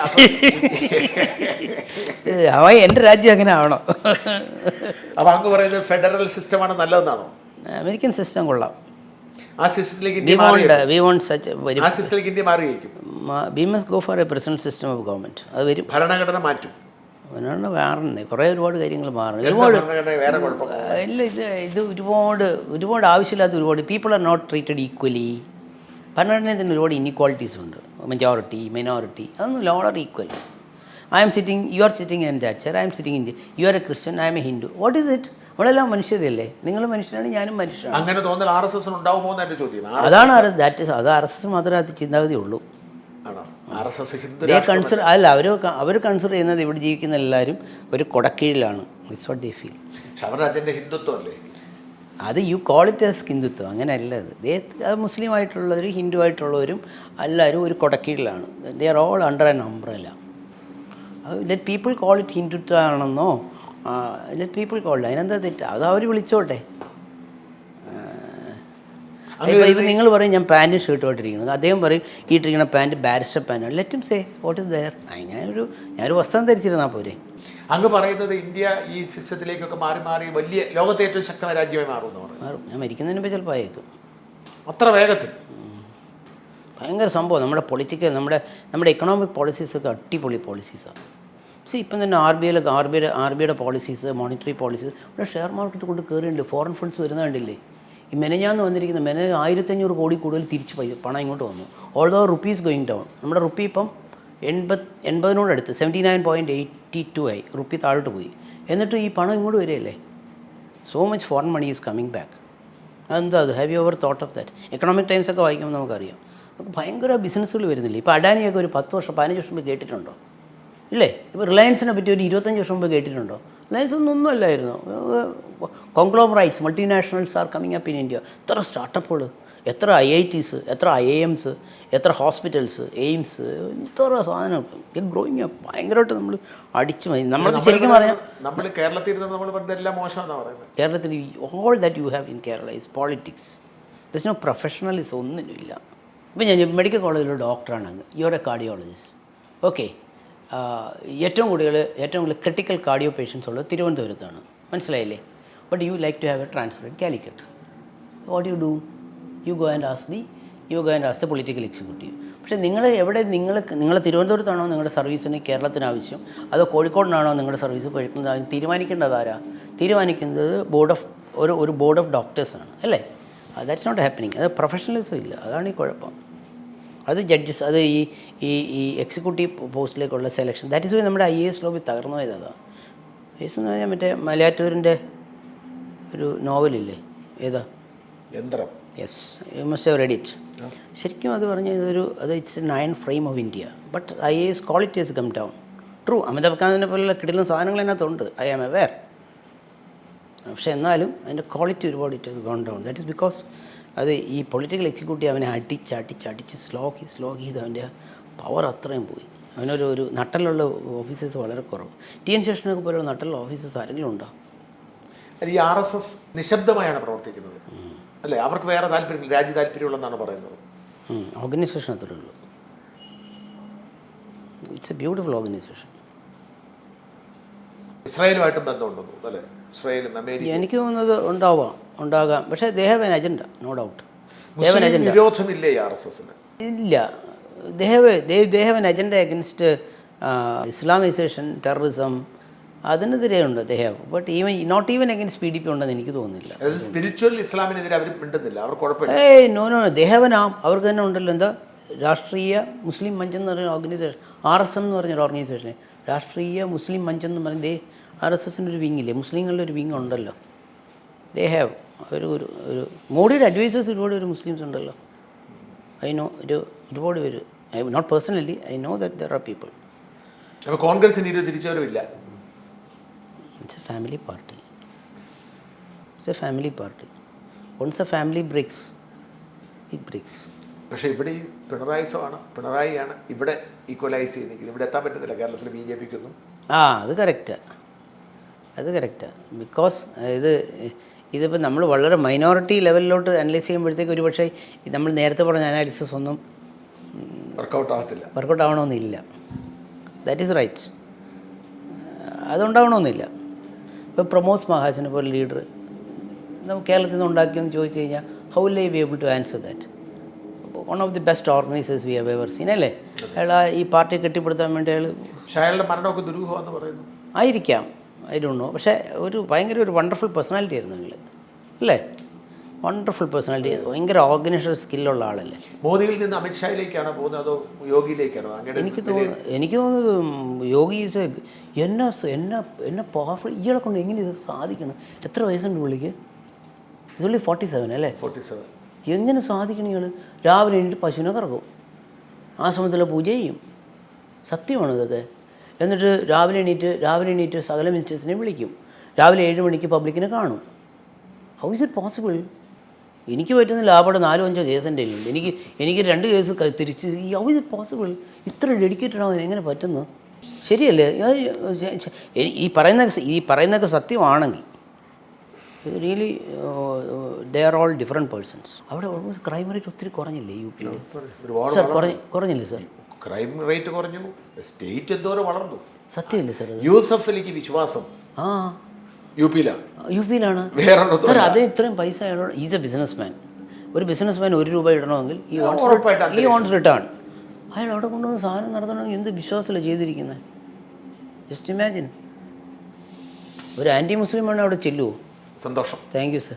എൻ്റെ രാജ്യം അങ്ങനെ ആവണം. അപ്പോൾ അങ്ങ് പറയുന്നത് ഫെഡറൽ സിസ്റ്റമാണ് നല്ലതെന്നാണോ? അമേരിക്കൻ സിസ്റ്റം കൊള്ളാം. ആ സിസ്റ്റത്തിലേക്ക് ഇന്ത്യ മാറിയേക്കും. We must go for a president system of government. അത് വരും. ഭരണഘടന മാറ്റും. ഭരണഘടന മാറണേ, ഒരുപാട് കാര്യങ്ങൾ മാറണം. ഇല്ല, ഇത് ഒരുപാട് ആവശ്യമില്ലാത്ത people are not treated equally. ഭരണഘടനയിൽ തന്നെ ഒരുപാട് ഇൻഇക്വാളിറ്റീസ് ഉണ്ട്. മെജോറിറ്റി, മൈനോറിറ്റി, അതൊന്നും ലോളർ equal. I am sitting, you are sitting in that chair, I am sitting in the, you are a Christian, I am a Hindu. What is it? നമ്മളെല്ലാം മനുഷ്യരല്ലേ? നിങ്ങൾ മനുഷ്യരാണ്, ഞാനും മനുഷ്യരാണ്. അങ്ങനെ തോന്നൽ RSS ഉണ്ടാവുമോ എന്ന് എൻ്റെ ചോദ്യം. അതാണ് അത് RSS മാത്രമേ അത് ചിന്താഗതി ഉള്ളൂ. ആണോ? RSS ഹിന്ദു കൺസിഡർ അല്ല, അവർ കൺസിഡർ ചെയ്യുന്നത് ഇവിടെ ജീവിക്കുന്ന എല്ലാവരും ഒരു കൊടക്കീഴിലാണ്. It's what they feel. പക്ഷെ അവരുടെ അജണ്ട ഹിന്ദുത്വം അല്ലേ? അത് യു കോൾ ഇറ്റ് ആസ് ഹിന്ദുത്വം, അങ്ങനെയല്ല. അത് മുസ്ലിം ആയിട്ടുള്ളവരും ഹിന്ദു ആയിട്ടുള്ളവരും എല്ലാവരും ഒരു കൊടക്കീഴിലാണ്. They are all under an umbrella. Let people call it ഹിന്ദുത്വം ആണെന്നോ, ലെറ്റ് പീപ്പിൾ കോൾ, അതിനെന്താ തെറ്റ്? അത് അവർ വിളിച്ചോട്ടെ. ഇപ്പം നിങ്ങൾ പറയും ഞാൻ പാൻറ്റും ഷർട്ടുമായിട്ടിരിക്കുന്നത്, അദ്ദേഹം പറയും ഈ ഇട്ടിരിക്കുന്ന പാൻറ്റ് ബാരിസ്റ്റർ പാൻറ്റാണ്. Let him say what is there. ഞാനൊരു വസ്ത്രം ധരിച്ചിരുന്നാൽ പോരെ. അങ്ങ് പറയുന്നത് ഇന്ത്യ ഈ സിസ്റ്റത്തിലേക്കൊക്കെ മാറി മാറി വലിയ ലോകത്തെ ഏറ്റവും ശക്തമായ രാജ്യമായി മാറുമെന്ന് പറയും. മാറും. ഞാൻ മരിക്കുന്നതിന് മുമ്പ് ചിലപ്പോൾ അയക്കും. അത്ര വേഗത്തിൽ? ഭയങ്കര സംഭവം. നമ്മുടെ നമ്മുടെ എക്കണോമിക് പോളിസീസൊക്കെ അടിപൊളി പോളിസീസാണ്. ഇപ്പം തന്നെ ആർ ബിയുടെ പോളിസീസ്, മോണിറ്ററി പോളിസീസ്, ഇവിടെ ഷെയർ മാർക്കറ്റ് കൊണ്ട് കയറിയുണ്ട്. ഫോറിൻ ഫണ്ട്സ് വരുന്ന കണ്ടില്ലേ? ഈ മെനഞ്ഞാന്ന് വന്നിരിക്കുന്ന 1500 കോടി കൂടുതൽ തിരിച്ച് പണം ഇങ്ങോട്ട് വന്നു. Although rupees going down. നമ്മുടെ റുപ്പി ഇപ്പം 80 79.82 ആയി. റുപ്പി താഴോട്ട് പോയി. എന്നിട്ട് ഈ പണം ഇങ്ങോട്ട് വരികയല്ലേ? So much foreign money is coming back. അതെന്താ അത്? Have you ever thought of that? Economic ടൈംസൊക്കെ വായിക്കുമ്പോൾ നമുക്കറിയാം. നമുക്ക് ഭയങ്കര ബിസിനസ്സുകൾ വരുന്നില്ല. ഇപ്പോൾ അഡാനിയൊക്കെ ഒരു 10 വർഷം 15 വർഷം മുമ്പ് കേട്ടിട്ടുണ്ടോ? ഇല്ലേ? ഇപ്പോൾ റിലയൻസിനെ പറ്റി ഒരു 25 വർഷം മുമ്പ് കേട്ടിട്ടുണ്ടോ? റിലയൻസ് ഒന്നും അല്ലായിരുന്നു. Conglomerates, multinationals are coming up in India. എത്ര സ്റ്റാർട്ടപ്പുകൾ, എത്ര IITs, എത്ര IIMs, എത്ര ഹോസ്പിറ്റൽസ്, എയിംസ്, എത്ര സാധനം ഗ്രോയിങ് അപ്പ്. ഭയങ്കരമായിട്ട് നമ്മൾ അടിച്ചു മതി. നമ്മൾ ശരിക്കും പറയാം, നമ്മൾ കേരളത്തിൽ നമ്മൾ പറഞ്ഞതെല്ലാം മോശമെന്നാണ് പറയുന്നത്. കേരളത്തിൽ all that you have in Kerala is politics. There is no professionalism, ഒന്നുമില്ല. ഇപ്പം ഞാൻ മെഡിക്കൽ കോളേജിലൊരു ഡോക്ടറാണ്. അങ്ങ് you are a cardiologist. Okay. ഏറ്റവും കൂടുതൽ ക്രിട്ടിക്കൽ കാർഡിയോ പേഷ്യൻസ് ഉള്ളത് തിരുവനന്തപുരത്താണ്. മനസ്സിലായില്ലേ? But you like to have a transfer in Calicut. What you do? You go and ask the political executive. പക്ഷേ നിങ്ങൾ തിരുവനന്തപുരത്താണോ നിങ്ങളുടെ സർവീസിന് കേരളത്തിന് ആവശ്യം, അതോ കോഴിക്കോടിനാണോ നിങ്ങളുടെ സർവീസ് കഴിക്കുന്നത്? തീരുമാനിക്കേണ്ടത് ആരാ? തീരുമാനിക്കുന്നത് ഒരു ബോർഡ് ഓഫ് ഡോക്ടേഴ്സാണ്, അല്ലേ? That's not happening. അത് പ്രൊഫഷണലിസം ഇല്ല. അതാണ് ഈ കുഴപ്പം. അത് ജഡ്ജസ്, അത് ഈ എക്സിക്യൂട്ടീവ് പോസ്റ്റിലേക്കുള്ള സെലക്ഷൻ, ദാറ്റ് ഈസ് വൈ നമ്മുടെ IAS ലോബി തകർന്നു പോയത്. അതാണ് IAS എന്ന് പറഞ്ഞാൽ മറ്റേ മലയാറ്റൂരിൻ്റെ ഒരു നോവലില്ലേ, ഏതാ? യന്ത്രം. Yes, you must have read it. ശരിക്കും അത് പറഞ്ഞാൽ it's an iron frame of India. But IAS quality has come down. True, Amitabh ഖാനിനെ പോലുള്ള കിടിലൻ സാധനങ്ങൾ അതിനകത്തുണ്ട്, ഐ ആം അവെയർ. പക്ഷേ എന്നാലും അതിൻ്റെ ക്വാളിറ്റി ഒരുപാട് it has gone down. That is because അത് ഈ പൊളിറ്റിക്കൽ എക്സിക്യൂട്ടീവ് അവനെ അടിച്ച് സ്ലോ ചെയ്ത് അവൻ്റെ പവർ അത്രയും പോയി. അവനൊരു നട്ടലുള്ള ഓഫീസേഴ്സ് വളരെ കുറവ്. TN ശേഷനൊക്കെ പോലുള്ള നട്ടലുള്ള ഓഫീസേഴ്സ് ആരെങ്കിലും ഉണ്ടോ? ഈ RSS നിശബ്ദമായാണ് പ്രവർത്തിക്കുന്നത്, അല്ലേ? അവർക്ക് വേറെ താല്പര്യം, രാജ്യ താല്പര്യമുള്ളതെന്നാണ് പറയുന്നത്. ഓർഗനൈസേഷൻ അത്രേ ഉള്ളൂ. It's a beautiful organisation. ഇസ്രായേലുമായിട്ടും ബന്ധമുണ്ടെന്നു, അല്ലേ? ഇസ്രായേലും അമേരിക്ക, എനിക്ക് തോന്നുന്നത് ഉണ്ടാകാം. പക്ഷേ they have an agenda, no doubt. വിരോധമില്ലേ RSSന്? ഇല്ല. They have an agenda against Islamisation, terrorism, അതിനെതിരെ ഉണ്ട്. They have. But not even against PDP ഉണ്ടെന്ന് എനിക്ക് തോന്നുന്നില്ല. സ്പിരിച്വൽ ഇസ്ലാമിനെതിരെ അവർ മിണ്ടുന്നില്ല, അവർ കുഴപ്പമില്ല. നോ ദേ ഹാവ് എൻ ആം. അവർക്ക് തന്നെ ഉണ്ടല്ലോ, എന്താ, രാഷ്ട്രീയ മുസ്ലിം മഞ്ച് എന്ന് പറയുന്ന ഓർഗനൈസേഷൻ, RSM എന്ന് പറഞ്ഞൊരു ഓർഗനൈസേഷൻ, രാഷ്ട്രീയ മുസ്ലിം മഞ്ച് എന്ന് പറയുന്നത് RSSൻ്റെ ഒരു വിങ്ങില്ലേ, മുസ്ലിങ്ങളുടെ ഒരു വിങ് ഉണ്ടല്ലോ. They have. ഒരു മോഡിയുടെ അഡ്വൈസേഴ്സ് ഒരുപാട് മുസ്ലിംസ് ഉണ്ടല്ലോ. ഐ നോ ഒരുപാട് പേര്. I not personally, I know that there are people. അപ്പോൾ കോൺഗ്രസിന് ഇത് തിരിച്ചവരുമില്ല. It's a family party. Once a family breaks, it breaks. പക്ഷേ ഇവിടെ ഈ പിണറായിയാണ് ഇവിടെ ഈക്വലൈസ് ചെയ്തിരിക്കുന്നത്. ഇവിടെ എത്താൻ പറ്റുന്നില്ല കേരളത്തിൽ BJPക്കൊന്നും. അത് കറക്റ്റാണ്. ബിക്കോസ് ഇതിപ്പോൾ നമ്മൾ വളരെ മൈനോറിറ്റി ലെവലിലോട്ട് അനലൈസ് ചെയ്യുമ്പോഴത്തേക്ക് ഒരു പക്ഷേ നമ്മൾ നേരത്തെ പറഞ്ഞ അനാലിസിസ് ഒന്നും വർക്കൗട്ട് ആവണമെന്നില്ല. That is right. അതുണ്ടാവണമെന്നില്ല. ഇപ്പോൾ പ്രമോദ് മഹാജനെ പോലെ ലീഡർ നമുക്ക് കേരളത്തിൽ നിന്ന് ഉണ്ടാക്കിയെന്ന് ചോദിച്ചു കഴിഞ്ഞാൽ how will I be able to answer that? One of the best organisers we have ever seen, അല്ലേ? അയാൾ ഈ പാർട്ടി കെട്ടിപ്പടുത്താൻ വേണ്ടി അയാളുടെ മരണമൊക്കെ ദുരൂഹമെന്ന് പറയുന്നു. ആയിരിക്കാം, ഐ ഡോണ്ട് നോ. പക്ഷേ ഭയങ്കര ഒരു വണ്ടർഫുൾ പേഴ്സണാലിറ്റി ആയിരുന്നു അയാൾ, അല്ലേ? വണ്ടർഫുൾ പേഴ്സണാലിറ്റി, ഭയങ്കര ഓർഗനൈസേഷൻ സ്കില്ലുള്ള ആളല്ലേ. മോദിയിൽ നിന്ന് അമിത്ഷായിലേക്കാണോ പോകുന്നത് അതോ യോഗിയിലേക്കാണോ? അങ്ങനെ എനിക്ക് തോന്നുന്നത് യോഗി ഈസ് എന്നെ പവർഫുൾ. ഇയാളെ കൊണ്ട് എങ്ങനെ ഇത് സാധിക്കണം? എത്ര വയസ്സുണ്ട് പുള്ളിക്ക്? ഇതുള്ളി 47 അല്ലേ? 47. എങ്ങനെ സാധിക്കണം ഇയാൾ? രാവിലെ എണീറ്റ് പശുവിനെ കറക്കും, ആശ്രമത്തിലെ പൂജ ചെയ്യും. സത്യമാണ് ഇതൊക്കെ. എന്നിട്ട് രാവിലെ എണീറ്റ് സകല മിനിസ്റ്റേഴ്സിനെ വിളിക്കും. രാവിലെ 7 മണിക്ക് പബ്ലിക്കിനെ കാണും. How is it possible? എനിക്ക് പറ്റുന്ന ലാഭയുടെ 4-5 കേസ് എൻ്റെ കയ്യിലുണ്ട്. എനിക്ക് 2 കേസ് തിരിച്ച്. How is it possible? ഇത്ര ഡെഡിക്കേറ്റഡ് ആവാൻ എങ്ങനെ പറ്റുന്നു? ശരിയല്ലേ? ഈ പറയുന്നതൊക്കെ സത്യമാണെങ്കിൽ really they are all different persons. അവിടെ ഓൾമോസ്റ്റ് ക്രൈം റേറ്റ് ഒത്തിരി കുറഞ്ഞില്ലേ യു പിയിൽ? സാർ കുറഞ്ഞില്ലേ സാർ? ക്രൈം റേറ്റ് കുറഞ്ഞു, സ്റ്റേറ്റ് എന്തോരം വളർന്നു. സത്യമല്ലേ സാർ? യൂസഫ് അലിക്ക് വിശ്വാസം യു പിയിലാണ്. സാർ അതേ ഇത്രയും പൈസ അയാളോട്. Is A business man. ഒരു ബിസിനസ് മാൻ 1 രൂപ ഇടണമെങ്കിൽ ഈ ഓൺസ് റിട്ടേൺ. അയാൾ അവിടെ കൊണ്ടുവന്ന് സാധനം നടത്തണമെങ്കിൽ എന്ത് വിശ്വാസമല്ല ചെയ്തിരിക്കുന്നത്. Just imagine. ഒരു ആൻറ്റി മുസ്ലിമാണ് അവിടെ ചെല്ലുമോ? സന്തോഷം. Thank you sir.